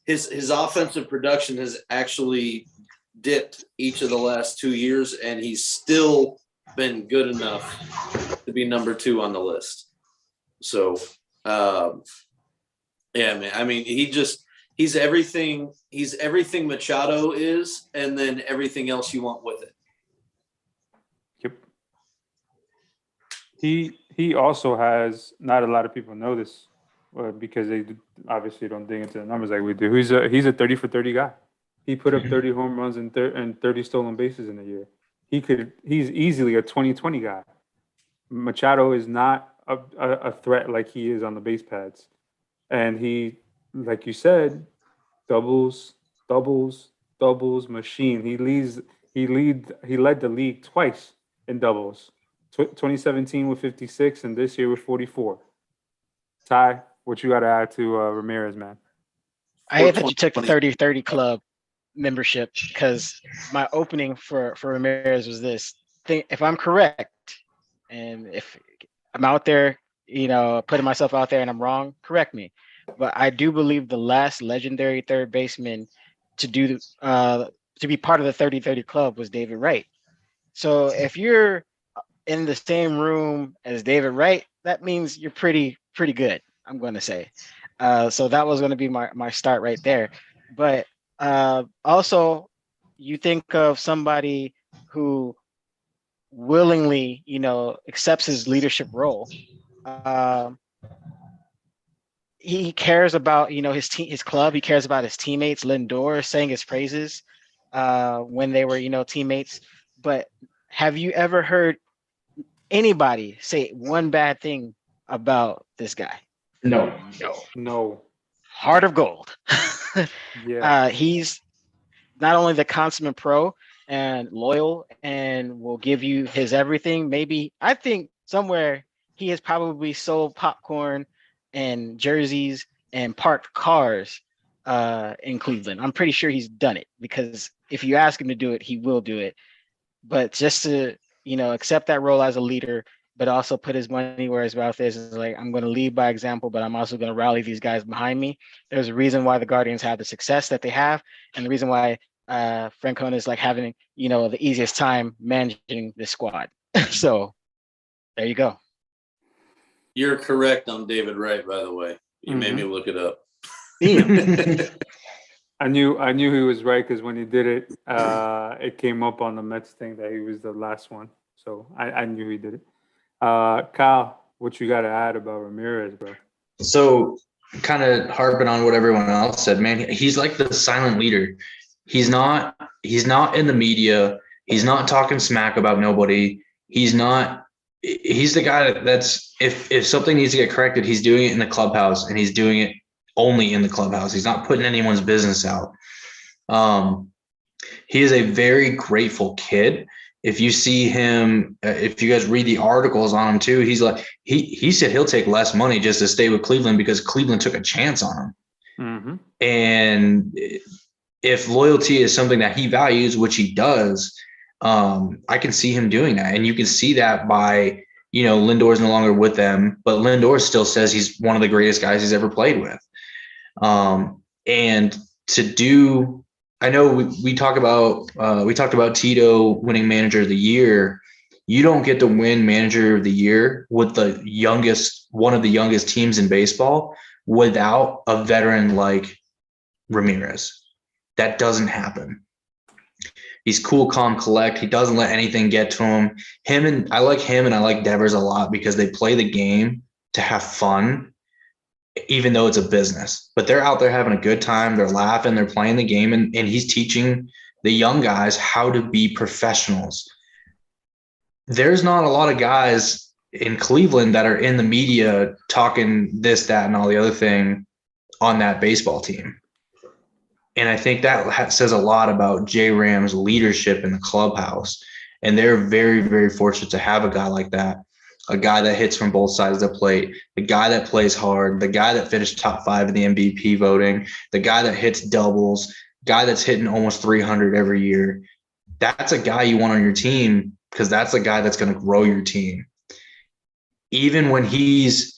his offensive production has actually dipped each of the last 2 years, and he's still been good enough to be number 2 on the list. So, yeah, man. I mean, he's everything Machado is, and then everything else you want with it. Yep. He also has, not a lot of people know this, because they obviously don't dig into the numbers like we do. He's a 30 for 30 guy. He put up 30 home runs and 30 stolen bases in a year. He's easily a 20-20 guy. Machado is not a threat like he is on the base pads. And he, like you said, doubles machine. He led the league twice in doubles. 2017 with 56 and this year with 44. Ty, what you got to add to Ramirez, man? I hate that you took the 30-30 club membership, because my opening for Ramirez was this thing. If I'm correct, and if I'm out there, putting myself out there and I'm wrong, correct me. But I do believe the last legendary third baseman to be part of the 30-30 club was David Wright. So if you're in the same room as David Wright, that means you're pretty good, I'm going to say. So that was going to be my start right there. But also, you think of somebody who willingly, accepts his leadership role. He cares about, his team, his club. He cares about his teammates. Lindor sang his praises when they were, teammates. But have you ever heard anybody say one bad thing about this guy? No. Heart of gold. Yeah. He's not only the consummate pro and loyal and will give you his everything. Maybe, I think somewhere he has probably sold popcorn and jerseys and parked cars in Cleveland. I'm pretty sure he's done it, because if you ask him to do it, he will do it. But just to, accept that role as a leader, but also put his money where his mouth is like, I'm going to lead by example, but I'm also going to rally these guys behind me. There's a reason why the Guardians have the success that they have, and the reason why Francona is like having, the easiest time managing this squad. So there you go. You're correct on David Wright, by the way. You made me look it up. I knew he was right, because when he did it, it came up on the Mets thing that he was the last one. So I knew he did it. Kyle, what you got to add about Ramirez, bro? So, kind of harping on what everyone else said, man, he's like the silent leader. He's not in the media. He's not talking smack about nobody. He's the guy that's, if something needs to get corrected, he's doing it in the clubhouse, and he's doing it only in the clubhouse. He's not putting anyone's business out. He is a very grateful kid. If you see him, if you guys read the articles on him too, he's like, he said he'll take less money just to stay with Cleveland because Cleveland took a chance on him. Mm-hmm. And if loyalty is something that he values, which he does, I can see him doing that. And you can see that by, Lindor's no longer with them, but Lindor still says he's one of the greatest guys he's ever played with. And to do, I know we talked about Tito winning manager of the year. You don't get to win manager of the year with one of the youngest teams in baseball without a veteran like Ramirez. That doesn't happen. He's cool, calm, collect. He doesn't let anything get to him. I like him and I like Devers a lot because they play the game to have fun, even though it's a business. But they're out there having a good time. They're laughing. They're playing the game. And he's teaching the young guys how to be professionals. There's not a lot of guys in Cleveland that are in the media talking this, that, and all the other thing on that baseball team. And I think that says a lot about J-Ram's leadership in the clubhouse. And they're very, very fortunate to have a guy like that, a guy that hits from both sides of the plate, the guy that plays hard, the guy that finished top 5 in the MVP voting, the guy that hits doubles, guy that's hitting almost 300 every year. That's a guy you want on your team because that's a guy that's going to grow your team. Even when he's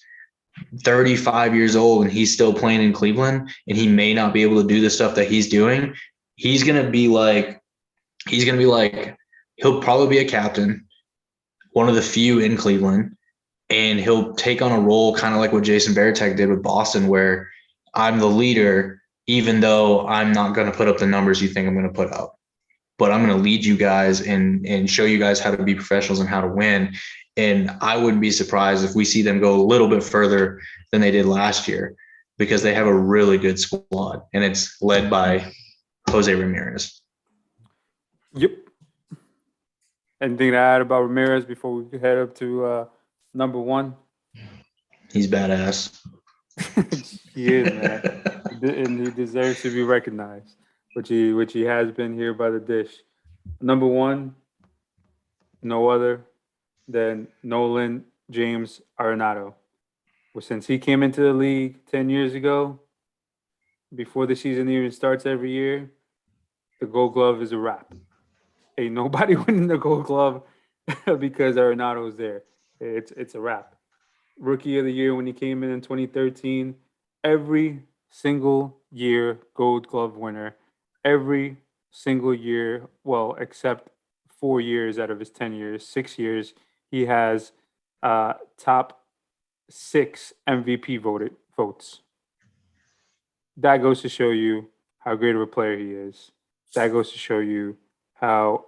35 years old and he's still playing in Cleveland and he may not be able to do the stuff that he's doing, he's going to be like, he'll probably be a captain, one of the few in Cleveland, and he'll take on a role kind of like what Jason Varitek did with Boston, where I'm the leader, even though I'm not going to put up the numbers you think I'm going to put up. But I'm going to lead you guys and show you guys how to be professionals and how to win. And I wouldn't be surprised if we see them go a little bit further than they did last year, because they have a really good squad and it's led by Jose Ramirez. Yep. Anything to add about Ramirez before we head up to number one? He's badass. He is, man. And he deserves to be recognized, which he has been here by the dish. Number one, no other than Nolan James Arenado. Well, since he came into the league 10 years ago, before the season even starts every year, the Gold Glove is a wrap. Ain't nobody winning the Gold Glove because Arenado is there. It's a wrap. Rookie of the Year when he came in 2013, every single year Gold Glove winner, every single year, well, except 4 years out of his 10 years, 6 years, he has top 6 MVP votes. That goes to show you how great of a player he is. That goes to show you how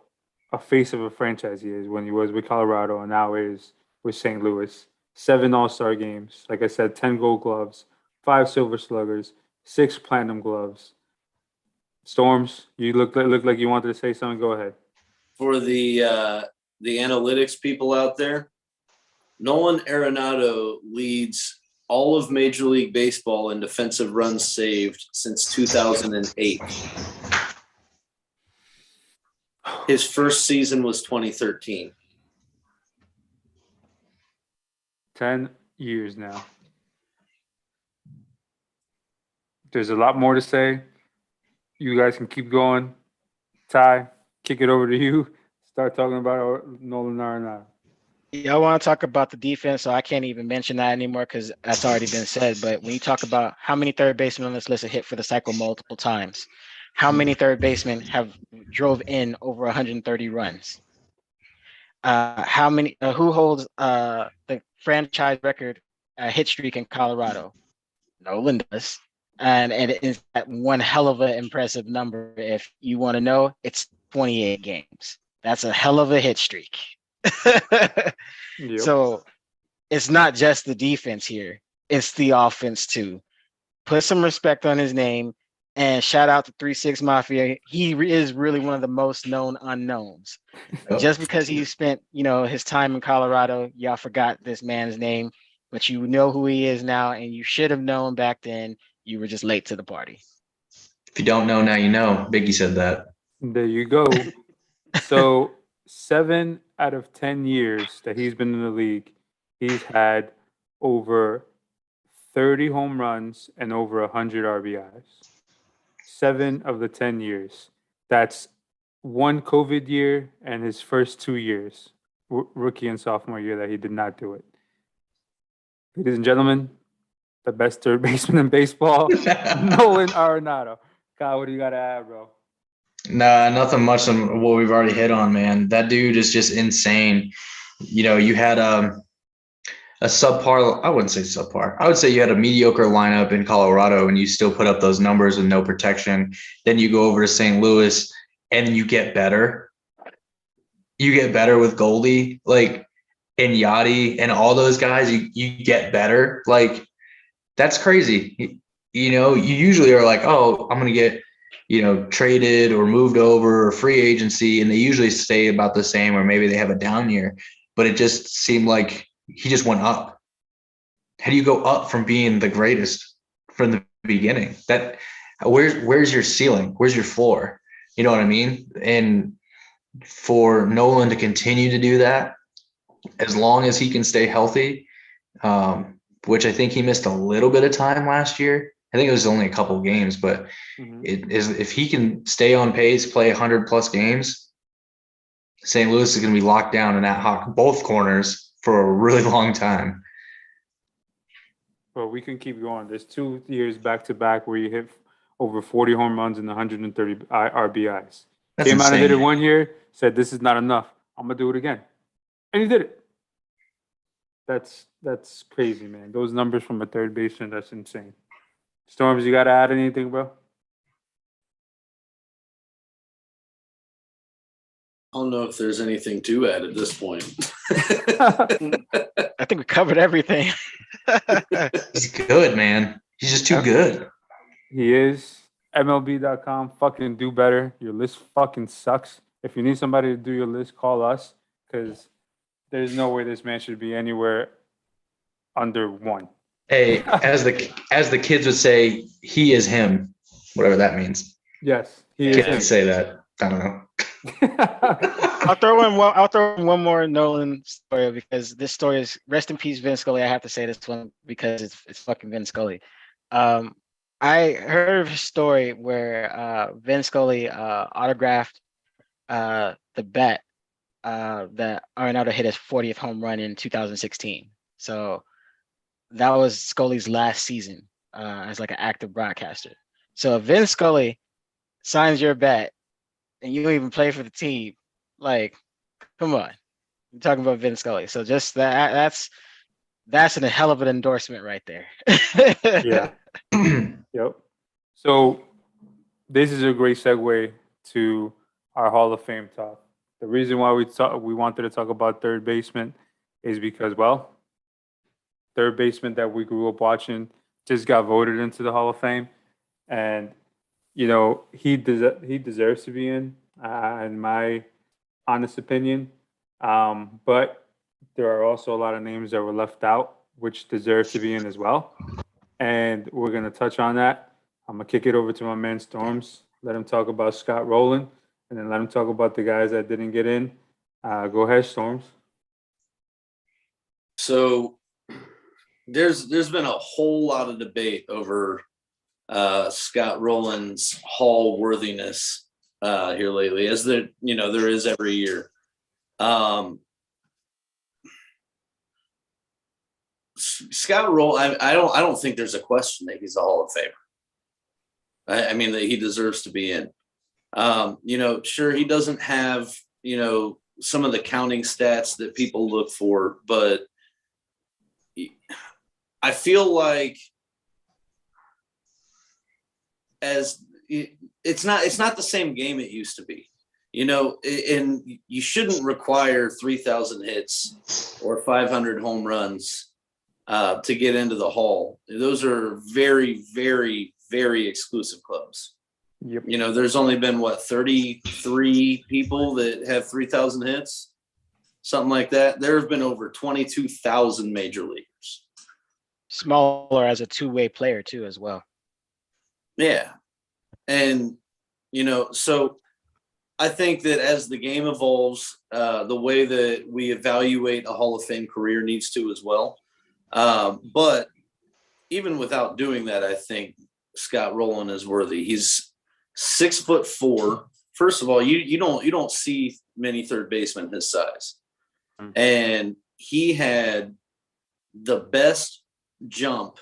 a face of a franchise he is when he was with Colorado and now is with St. Louis. 7 All-Star games. Like I said, 10 Gold Gloves, 5 Silver Sluggers, 6 Platinum Gloves. Storms, you look like you wanted to say something. Go ahead. For the analytics people out there, Nolan Arenado leads all of Major League Baseball in defensive runs saved since 2008. His first season was 2013. 10 years now. There's a lot more to say. You guys can keep going. Ty, kick it over to you. Start talking about Nolan Arenado. Yeah, I want to talk about the defense, so I can't even mention that anymore because that's already been said. But when you talk about how many third basemen on this list have hit for the cycle multiple times, how many third basemen have drove in over 130 runs? How many? Who holds the franchise record hit streak in Colorado? Nolan does, and it is that one hell of an impressive number. If you want to know, it's 28 games. That's a hell of a hit streak. Yep. So it's not just the defense here, it's the offense too. Put some respect on his name and shout out to 3-6 Mafia. He is really one of the most known unknowns. Just because he spent, his time in Colorado, y'all forgot this man's name, but you know who he is now, and you should have known back then. You were just late to the party. If you don't know, now you know. Biggie said that. There you go. So 7 out of 10 years that he's been in the league, he's had over 30 home runs and over 100 RBIs. 7 of the 10 years. That's one COVID year and his first 2 years, rookie and sophomore year, that he did not do it. Ladies and gentlemen, the best third baseman in baseball, Nolan Arenado. Kyle, what do you got to add, bro? Nah, nothing much on what we've already hit on, man. That dude is just insane. You had a subpar, I wouldn't say subpar. I would say you had a mediocre lineup in Colorado and you still put up those numbers with no protection. Then you go over to St. Louis and you get better. You get better with Goldie, and Yachty and all those guys. You get better. That's crazy. You usually are like, oh, I'm going to get, traded or moved over or free agency. And they usually stay about the same, or maybe they have a down year, but it just seemed like he just went up. How do you go up from being the greatest from the beginning? Where's your ceiling? Where's your floor? You know what I mean? And for Nolan to continue to do that, as long as he can stay healthy, which I think he missed a little bit of time last year. I think it was only a couple of games, but if he can stay on pace, play 100+ games, St. Louis is going to be locked down in that both corners for a really long time. But we can keep going. There's 2 years back to back where you hit over 40 home runs and 130 RBIs. That's Came out and did it insane. 1 year, said this is not enough. I'm gonna do it again, and he did it. That's crazy, man. Those numbers from a third baseman, that's insane. Storms, you gotta add anything, bro? I don't know if there's anything to add at this point. I think we covered everything. He's good, man. He's just too good. He is. MLB.com. Fucking do better. Your list fucking sucks. If you need somebody to do your list, call us, because there's no way this man should be anywhere under 1. Hey, as the kids would say, he is him, whatever that means. Yes, he Can't is. say that. I don't know. I'll throw in one more Nolan story, because this story is rest in peace, Vin Scully. I have to say this one because it's fucking Vin Scully. I heard of a story where Vin Scully autographed the bet that Arenado hit his 40th home run in 2016. So that was Scully's last season as like an active broadcaster. So if Vin Scully signs your bet and you don't even play for the team, like, come on. You're talking about Vin Scully. So just that's a hell of an endorsement right there. Yeah. Yep. So this is a great segue to our Hall of Fame talk. The reason why we wanted to talk about third baseman is because, well, third baseman that we grew up watching just got voted into the Hall of Fame, and you know he deserves to be in my honest opinion. But there are also a lot of names that were left out, which deserve to be in as well. And we're going to touch on that. I'm going to kick it over to my man Storms. Let him talk about Scott Rowland, and then let him talk about the guys that didn't get in. Go ahead, Storms. So there's been a whole lot of debate over Scott Rowland's Hall worthiness here lately, as there is every year. Scott Rowland, I don't think there's a question that he's a Hall of Famer. I mean, that he deserves to be in. Sure, he doesn't have, some of the counting stats that people look for, but I feel like it's not the same game it used to be, and you shouldn't require 3,000 hits or 500 home runs to get into the Hall. Those are very, very, very exclusive clubs. Yep. There's only been 33 people that have 3,000 hits, something like that. There have been over 22,000 major leaguers. Smaller as a two-way player too, as well. Yeah. And, so I think that as the game evolves, the way that we evaluate a Hall of Fame career needs to as well. But even without doing that, I think Scott Rowland is worthy. He's 6'4". First of all, you don't see many third basemen his size. And he had the best jump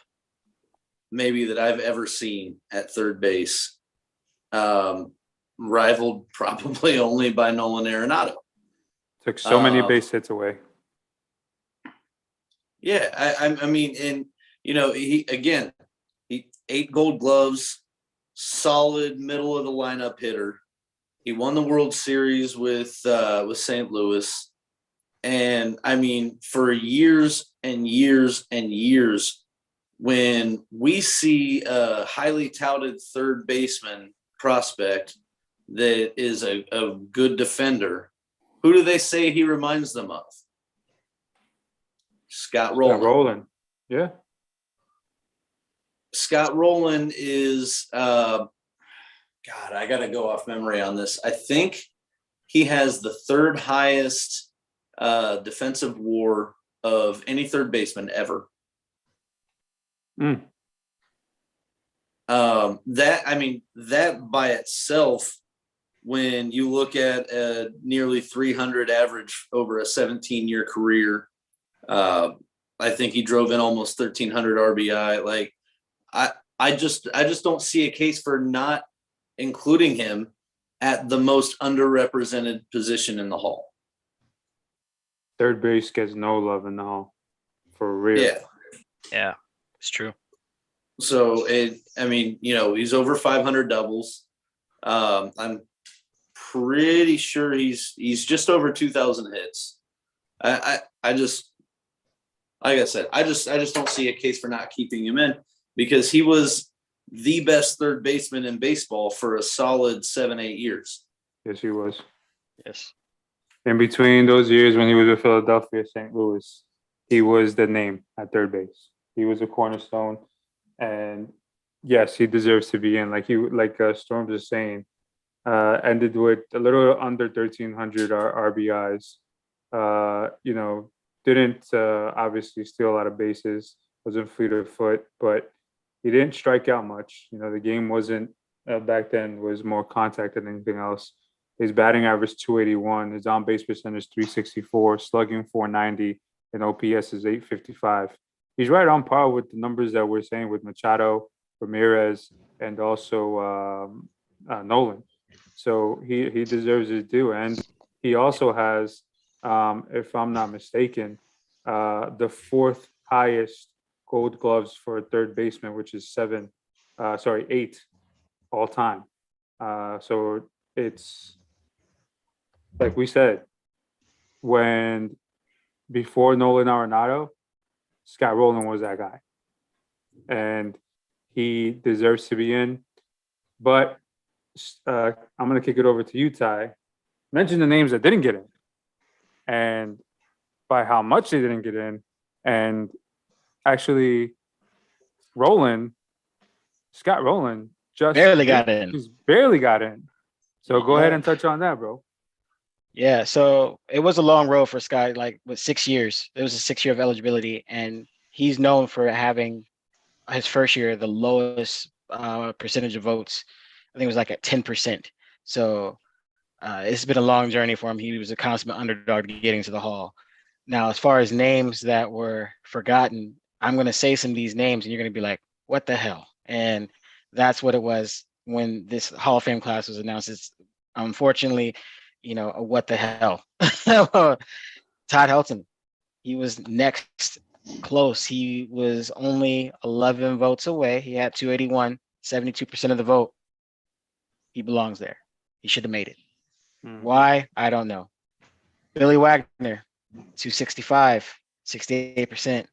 maybe that I've ever seen at third base, rivaled probably only by Nolan Arenado. Took so many base hits away. Yeah, I mean, and he 8 Gold Gloves, solid middle of the lineup hitter. He won the World Series with St. Louis, and I mean, for years and years and years, when we see a highly touted third baseman prospect that is a good defender, who do they say he reminds them of? Scott Rowland. Yeah. Scott Rowland is, God, I got to go off memory on this. I think he has the third highest defensive WAR of any third baseman ever. That by itself, when you look at a nearly 300 average over a 17-year career, I think he drove in almost 1,300 RBI. Like, I just don't see a case for not including him at the most underrepresented position in the Hall. Third base gets no love in the Hall, for real. Yeah, it's true. So I mean, he's over 500 doubles. I'm pretty sure he's just over 2,000 hits. I just, like I said, I just don't see a case for not keeping him in, because he was the best third baseman in baseball for a solid 7-8 years. Yes, he was. Yes. In between those years when he was with Philadelphia, St. Louis, he was the name at third base. He was a cornerstone, and yes, he deserves to be in. Like Storms is saying, ended with a little under 1,300 RBIs. Didn't obviously steal a lot of bases. Wasn't fleet of foot, but he didn't strike out much. The game wasn't back then, was more contact than anything else. His batting average 281, his on base percentage 364, slugging 490, and OPS is 855. He's right on par with the numbers that we're saying with Machado, Ramirez, and also Nolan. So he deserves his due, and he also has, if I'm not mistaken, the fourth highest Gold Gloves for a third baseman, which is 8 all time. So it's like we said, before Nolan Arenado, Scott Rowland was that guy, and he deserves to be in. But I'm going to kick it over to you, Ty. Mention the names that didn't get in, and by how much they didn't get in, and actually, Scott Rowland just barely got in. He's barely got in. So go ahead and touch on that, bro. Yeah, so it was a long road for Scott, like with 6 years. It was a 6 year of eligibility, and he's known for having his first year the lowest percentage of votes. I think it was like at 10%. So it's been a long journey for him. He was a consummate underdog getting to the Hall. Now, as far as names that were forgotten, I'm going to say some of these names, and you're going to be like, what the hell? And that's what it was when this Hall of Fame class was announced. It's unfortunately, a what the hell. Todd Helton, he was next close. He was only 11 votes away. He had 281, 72% of the vote. He belongs there. He should have made it. Why? I don't know. Billy Wagner, 265, 68%.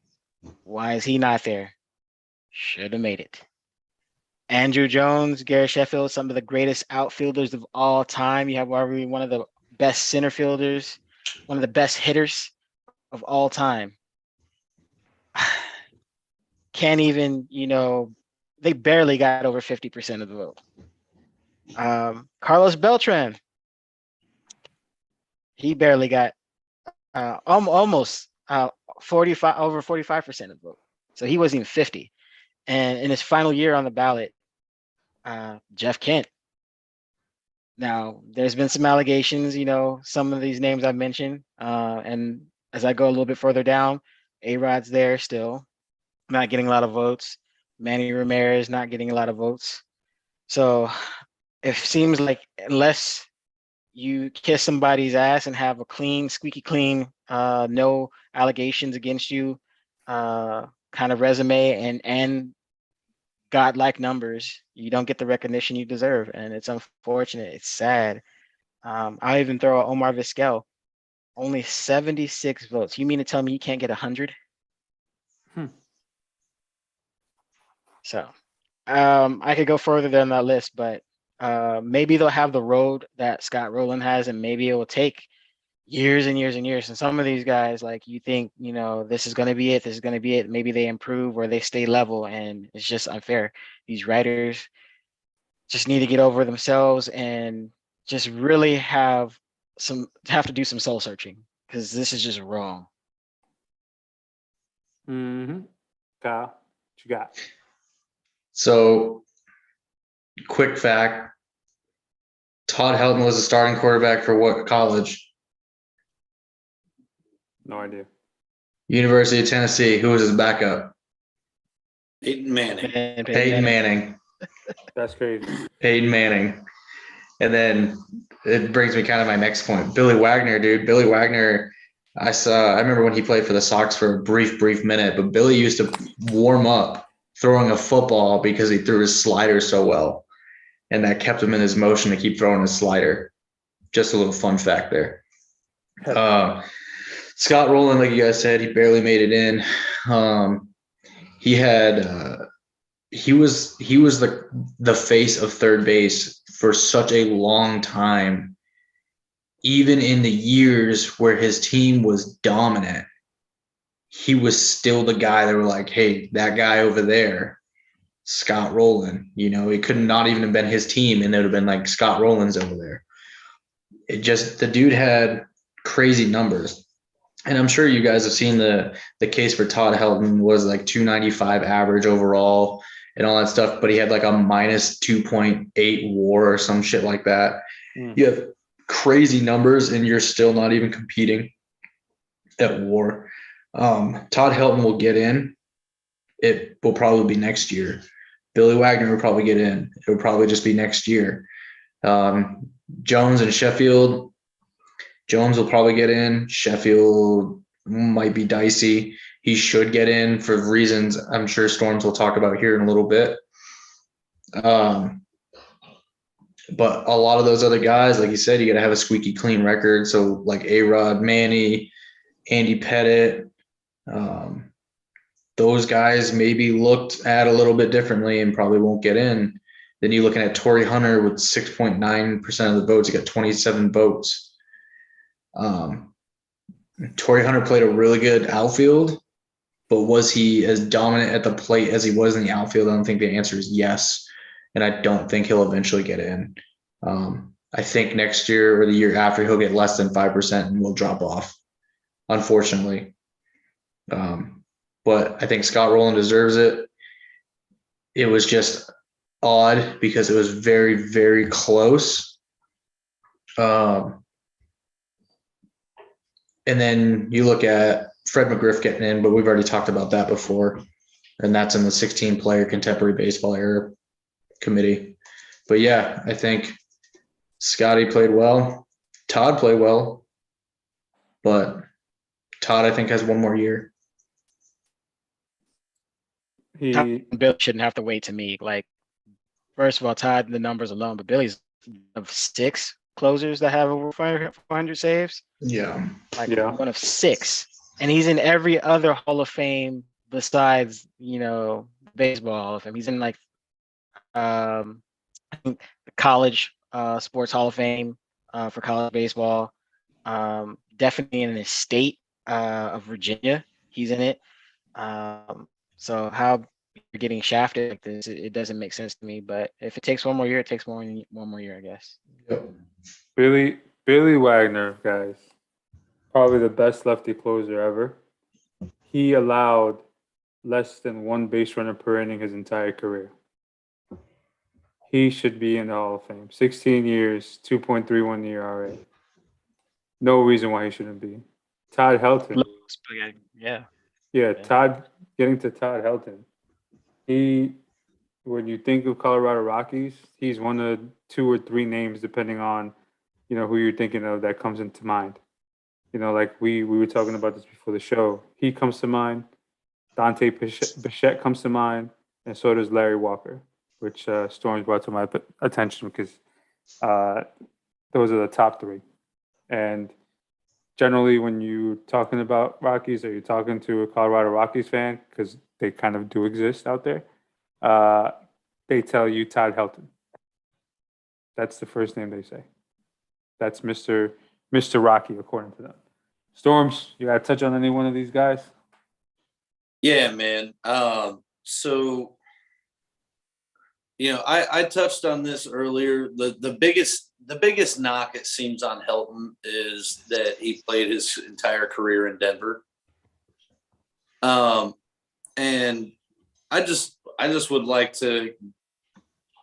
Why is he not there? Should have made it. Andrew Jones, Gary Sheffield, some of the greatest outfielders of all time. You have probably one of the best center fielders, one of the best hitters of all time. Can't even, they barely got over 50% of the vote. Carlos Beltran, he barely got almost 45 over 45% of the vote. So he wasn't even 50. And in his final year on the ballot, Jeff Kent. Now, there's been some allegations, some of these names I've mentioned. And as I go a little bit further down, A-Rod's there still, not getting a lot of votes. Manny Ramirez not getting a lot of votes. So it seems like unless you kiss somebody's ass and have a clean, squeaky clean, no allegations against you kind of resume and godlike numbers, you don't get the recognition you deserve. And it's unfortunate. It's sad. I'll even throw Omar Vizquel, only 76 votes. You mean to tell me you can't get 100? So I could go further than that list, but maybe they'll have the road that Scott Rowland has, and maybe it will take years and years and years. And some of these guys, like, you think, this is going to be it. This is going to be it. Maybe they improve or they stay level, and it's just unfair. These writers just need to get over themselves and just really have to do some soul searching, because this is just wrong. Kyle, what you got? So, quick fact: Todd Helton was a starting quarterback for what college? No idea. University of Tennessee. Who was his backup? Peyton Manning. Peyton Manning. That's crazy. Peyton Manning. And then it brings me kind of my next point. Billy Wagner, dude. Billy Wagner, I remember when he played for the Sox for a brief minute, but Billy used to warm up throwing a football because he threw his slider so well. And that kept him in his motion to keep throwing his slider. Just a little fun fact there. Scott Rowland, like you guys said, he barely made it in. He was the face of third base for such a long time, even in the years where his team was dominant. He was still the guy that were like, hey, that guy over there, Scott Rowland, it could not even have been his team, and it would have been like Scott Rowland's over there. The dude had crazy numbers. And I'm sure you guys have seen the case for Todd Helton was like 295 average overall and all that stuff, but he had like a minus 2.8 WAR or some shit like that. You have crazy numbers and you're still not even competing at WAR. Todd Helton will get in. It will probably be next year. Billy Wagner will probably get in. It will probably just be next year. Jones and Sheffield. Jones will probably get in. Sheffield might be dicey. He should get in for reasons I'm sure Storms will talk about here in a little bit. But a lot of those other guys, like you said, you got to have a squeaky clean record. So like A-Rod, Manny, Andy Pettit, those guys maybe looked at a little bit differently and probably won't get in. Then you're looking at Torrey Hunter with 6.9% of the votes. He got 27 votes. Torrey Hunter played a really good outfield, but was he as dominant at the plate as he was in the outfield? I don't think the answer is yes. And I don't think he'll eventually get in. I think next year or the year after he'll get less than 5% and will drop off, unfortunately. But I think Scott Rowland deserves it. It was just odd because it was very, very close. And then you look at Fred McGriff getting in, but we've already talked about that before. And that's in the 16-player contemporary baseball era committee. But yeah, I think Scotty played well. Todd played well. But Todd, I think, has one more year. Bill shouldn't have to wait to me. Like, first of all, Todd, the numbers alone, but Billy's of 6 closers that have over 400 saves. Yeah. One of 6. And he's in every other Hall of Fame besides, baseball Hall of Fame. He's in like I think the college sports Hall of Fame for college baseball. Definitely in the state of Virginia. He's in it. So how you're getting shafted like this, it doesn't make sense to me. But if it takes one more year, it takes one more year, I guess. Yep. Billy Wagner, guys, probably the best lefty closer ever. He allowed less than 1 base runner per inning his entire career. He should be in the Hall of Fame. 16 years, 2.31 ERA. No reason why he shouldn't be. Todd Helton. Yeah, getting to Todd Helton. When you think of Colorado Rockies, he's one of 2 or 3 names, depending on, who you're thinking of, that comes into mind. Like we were talking about this before the show. He comes to mind. Dante Bichette comes to mind, and so does Larry Walker, which Storms brought to my attention because those are the top 3. And generally, when you're talking about Rockies, or you're talking to a Colorado Rockies fan, because they kind of do exist out there, they tell you Todd Helton. That's the first name they say. That's Mr. Rocky, according to them. Storms, you got to touch on any one of these guys? Yeah, man. So, I touched on this earlier. The biggest knock, it seems, on Helton is that he played his entire career in Denver. And I just would like to,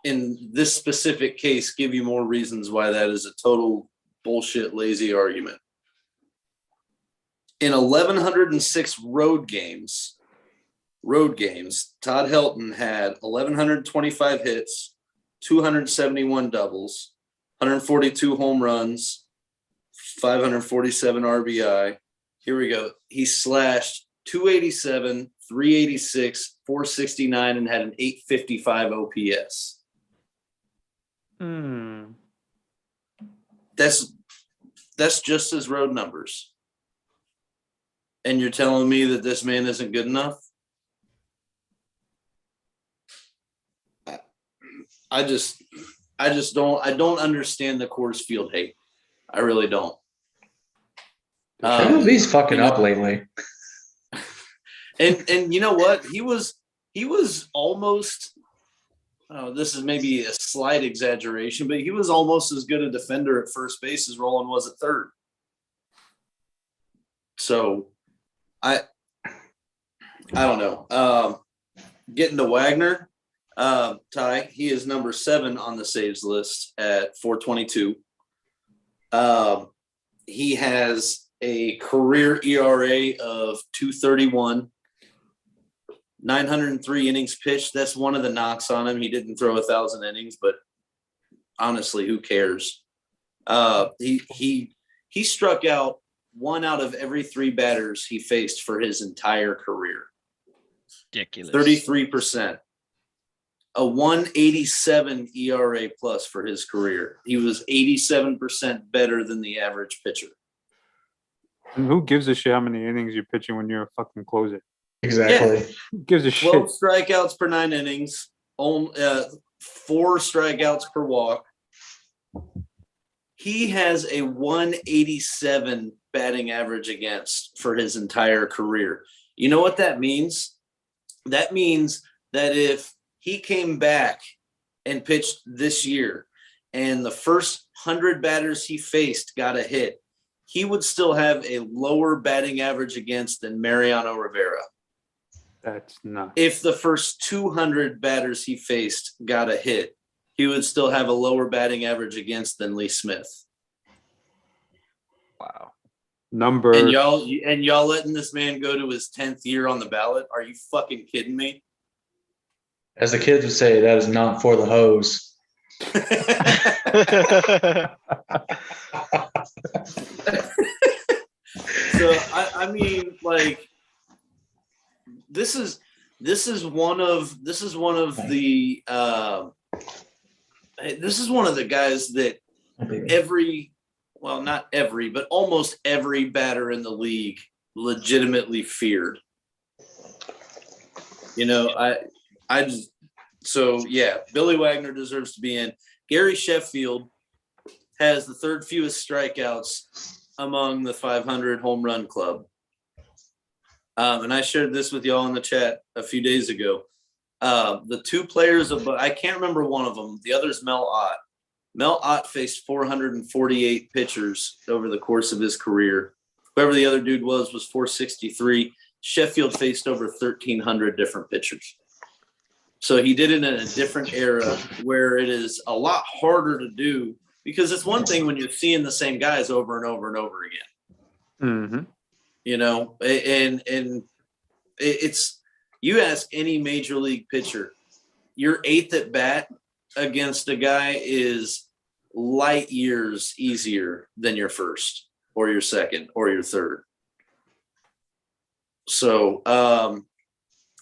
in this specific case, give you more reasons why that is a total bullshit, lazy argument. In 1,106 road games, Todd Helton had 1,125 hits, 271 doubles, 142 home runs, 547 RBI. Here we go. He slashed 287, 386, 469, and had an 855 OPS. That's just his road numbers. And you're telling me that this man isn't good enough? I don't understand the Coors Field hate. I really don't. MLB's fucking up lately. And you know what? He was almost, this is maybe a slight exaggeration, but he was almost as good a defender at first base as Roland was at third. So I don't know. Getting to Wagner, Ty, he is number 7 on the saves list at 422. He has a career ERA of 2.31, 903 innings pitched. That's one of the knocks on him. He didn't throw 1,000 innings, but honestly, who cares? He struck out 1 out of every 3 batters he faced for his entire career. Ridiculous. 33%. A 187 ERA plus for his career. He was 87% better than the average pitcher. And who gives a shit how many innings you're pitching when you're a fucking closer? Exactly. Who gives a 12 shit? strikeouts per 9 innings, 4 strikeouts per walk. He has a 187 batting average against for his entire career. You know what that means? That means that if he came back and pitched this year and the first 100 batters he faced got a hit, he would still have a lower batting average against than Mariano Rivera. That's not. If the first 200 batters he faced got a hit, he would still have a lower batting average against than Lee Smith. Wow. And y'all letting this man go to his 10th year on the ballot? Are you fucking kidding me? As the kids would say, that is not for the hose. So I mean, like, this is one of the guys that not every, but almost every batter in the league legitimately feared. Billy Wagner deserves to be in. Gary Sheffield has the 3rd fewest strikeouts among the 500 home run club. And I shared this with y'all in the chat a few days ago. The 2 players I can't remember one of them. The other is Mel Ott. Mel Ott faced 448 pitchers over the course of his career. Whoever the other dude was 463. Sheffield faced over 1,300 different pitchers. So he did it in a different era where it is a lot harder to do, because it's one thing when you're seeing the same guys over and over and over again. Mm-hmm. And it's, you ask any major league pitcher, your 8th at bat against a guy is light years easier than your 1st or your 2nd or your 3rd. So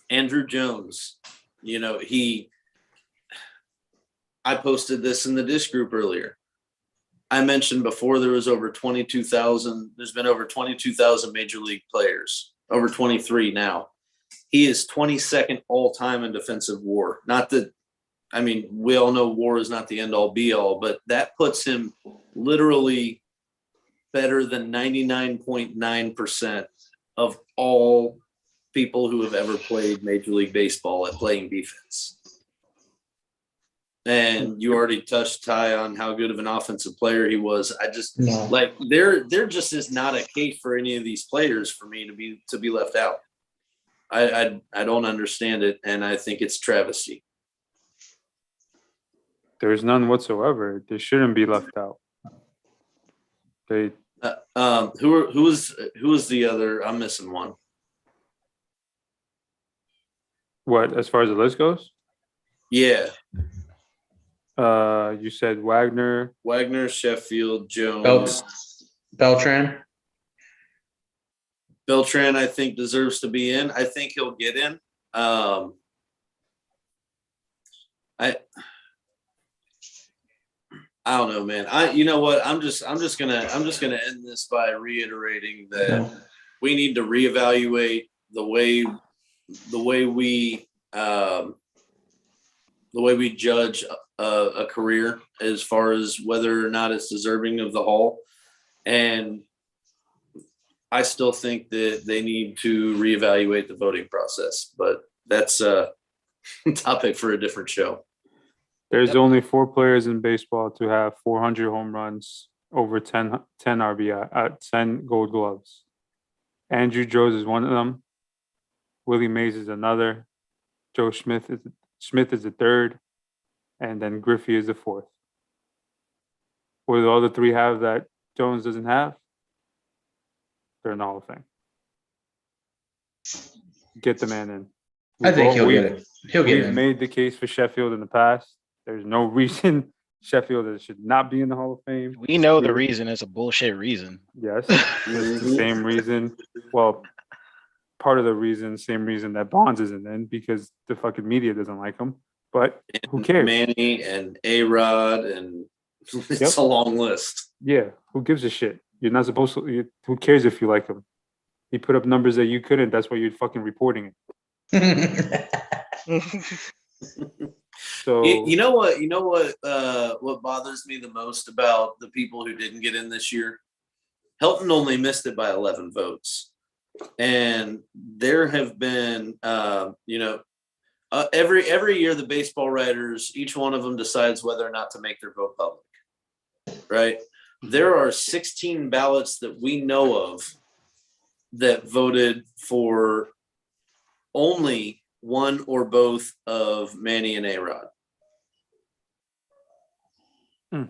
Andrew Jones, I posted this in the Dish group earlier. I mentioned before there's been over 22,000 major league players, over 23 now. He is 22nd all time in defensive WAR. We all know WAR is not the end all be all, but that puts him literally better than 99.9% of all people who have ever played Major League Baseball at playing defense. And you already touched, Ty, on how good of an offensive player he was. There just is not a case for any of these players for me to be left out. I don't understand it, and I think it's travesty. There's none whatsoever. They shouldn't be left out. Who was the other? I'm missing one. What, as far as the list goes? Yeah, You said Wagner. Wagner, Sheffield, Jones, Beltran. Beltran. I think deserves to be in. I think he'll get in. I don't know, man. You know what? I'm just gonna end this by reiterating that we need to reevaluate the way we judge a career as far as whether or not it's deserving of the Hall. And I still think that they need to reevaluate the voting process, but that's a topic for a different show. There's only 4 players in baseball to have 400 home runs, over 10 RBI, 10 Gold Gloves. Andrew Jones is one of them. Willie Mays is another. Joe Smith is the third, and then Griffey is the fourth. What do the other 3 have that Jones doesn't have? They're in the Hall of Fame. Get the man in. I think he'll get it. He'll get We've in. made the case for Sheffield in the past. There's no reason Sheffield should not be in the Hall of Fame. We know the reason. It's a bullshit reason. Yes, it's the same reason. Well, part of the reason, same reason that Bonds isn't in, because the fucking media doesn't like him. But who cares? Manny and A-Rod, and it's a long list. Yeah, who gives a shit? You're not supposed to. Who cares if you like him? He put up numbers that you couldn't. That's why you're fucking reporting it. So you know what? What bothers me the most about the people who didn't get in this year? Helton only missed it by 11 votes, and there have been, every year the baseball writers, each one of them decides whether or not to make their vote public. Right? There are 16 ballots that we know of that voted for only one or both of Manny and A-Rod. And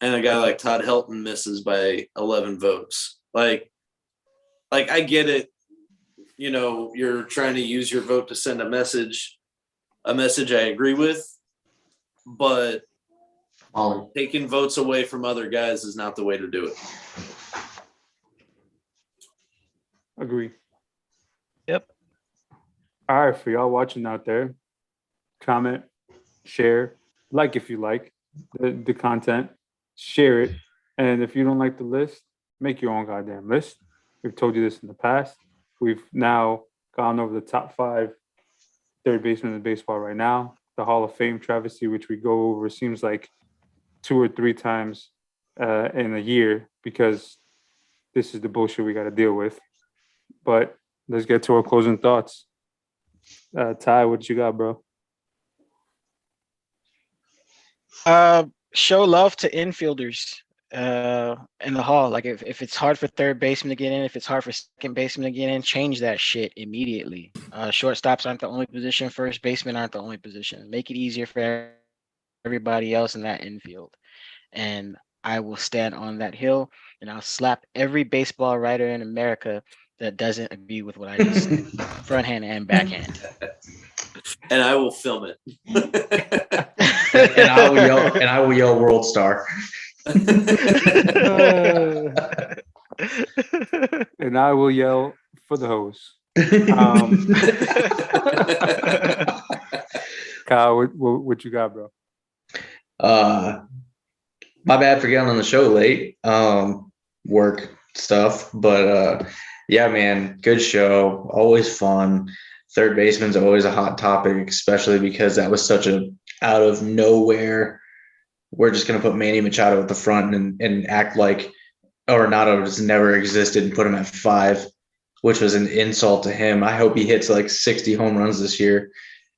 a guy like Todd Helton misses by 11 votes. Like I get it. You know, you're trying to use your vote to send a message I agree with, but taking votes away from other guys is not the way to do it. agree. Yep. All right, for y'all watching out there, comment, share, like if you like the content, share it. And if you don't like the list, make your own goddamn list. We've told you this in the past. We've now gone over the top 5 third basemen in baseball right now. The Hall of Fame travesty, which we go over, seems like 2 or 3 times in a year, because this is the bullshit we got to deal with. But let's get to our closing thoughts. Ty, what you got, bro? Show love to infielders in the Hall. Like if it's hard for third baseman to get in, if it's hard for second baseman to get in, change that shit immediately. Shortstops aren't the only position. First basemen aren't the only position. Make it easier for everybody else in that infield. And I will stand on that hill, and I'll slap every baseball writer in America that doesn't agree with what I just said, front hand and backhand. And I will film it. and I will yell World Star. And I will yell for the hose. Kyle, what you got, bro? My bad for getting on the show late. Work stuff, but yeah, man, good show. Always fun. Third baseman's always a hot topic, especially because that was such a out of nowhere. We're just gonna put Manny Machado at the front and act like Arenado has never existed and put him at 5, which was an insult to him. I hope he hits like 60 home runs this year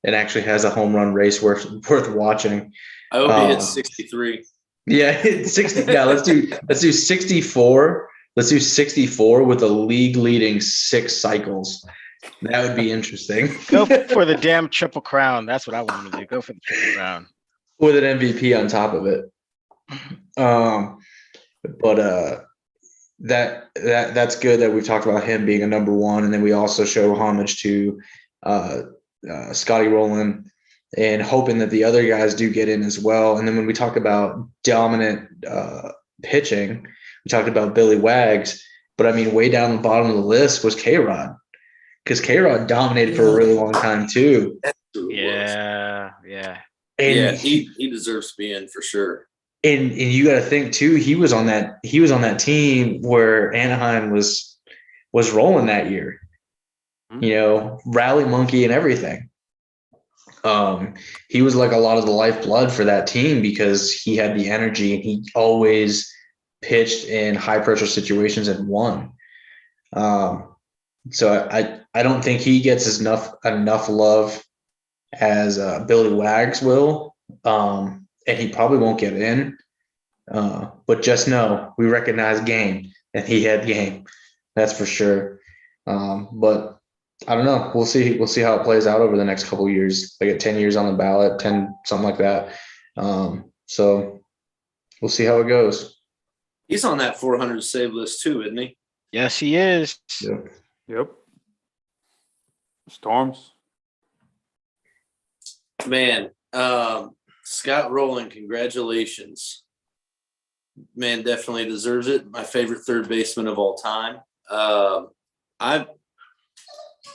and actually has a home run race worth watching. I hope he hits 63. Yeah, 60. Yeah, let's do 64. Let's do 64 with a league leading 6 cycles. That would be interesting. Go for the damn triple crown. That's what I want to do. Go for the triple crown with an MVP on top of it. But that's good that we've talked about him being a number one, and then we also show homage to Scotty Rowland and hoping that the other guys do get in as well. And then when we talk about dominant pitching, we talked about Billy Wags, but I mean, way down the bottom of the list was K-Rod, because K-Rod dominated for a really long time too. Yeah. And yeah, he deserves to be in for sure. And you got to think too, he was on that team where Anaheim was rolling that year, rally monkey and everything. He was like a lot of the lifeblood for that team because he had the energy and he always pitched in high pressure situations and won. So I don't think he gets enough love as Billy Wags will. And he probably won't get in. But just know we recognize game, and he had game. That's for sure. But I don't know. We'll see. We'll see how it plays out over the next couple of years. They get 10 years on the ballot, 10 something like that. So we'll see how it goes. He's on that 400 save list too, isn't he? Yes, he is. Yep. Storms. Man, Scott Rowland, congratulations. Man, definitely deserves it. My favorite third baseman of all time. I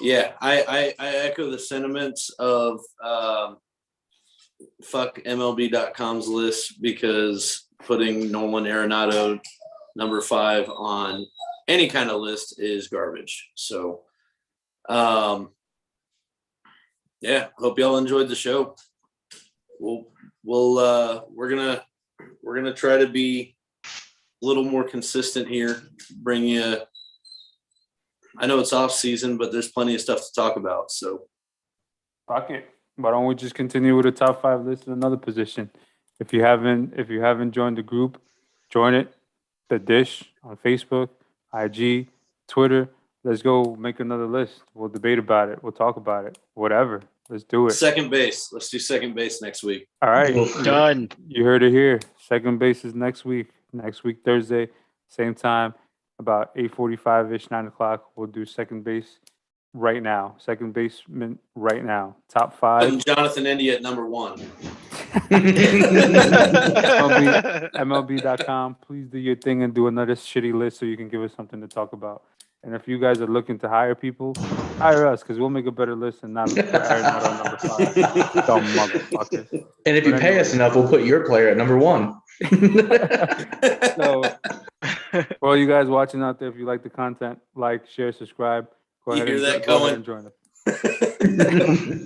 echo the sentiments of fuck MLB.com's list, because putting Nolan Arenado number 5 on any kind of list is garbage. So, hope y'all enjoyed the show. We're gonna try to be a little more consistent here. Bring you. I know it's off season, but there's plenty of stuff to talk about. So, Fuck it. Why don't we just continue with the top 5 list in another position? If you haven't joined the group, join it. The Dish on Facebook, IG, Twitter. Let's go make another list. We'll debate about it. We'll talk about it. Whatever. Let's do it. second base. Let's do second base next week. All right. Done. You heard it here. Second base is next week. Next week, Thursday, same time, about 8:45-ish, 9 o'clock. We'll do second base right now. Second baseman right now. Top 5. Putting Jonathan India at number 1. MLB.com. Please do your thing and do another shitty list so you can give us something to talk about. And if you guys are looking to hire people, hire us, because we'll make a better list and not put Arenado on number 5. Dumb motherfuckers. And if you pay us enough, we'll put your player at number 1. So, for all you guys watching out there, if you like the content, like, share, subscribe. Go You ahead hear that, go ahead Cohen? and join us.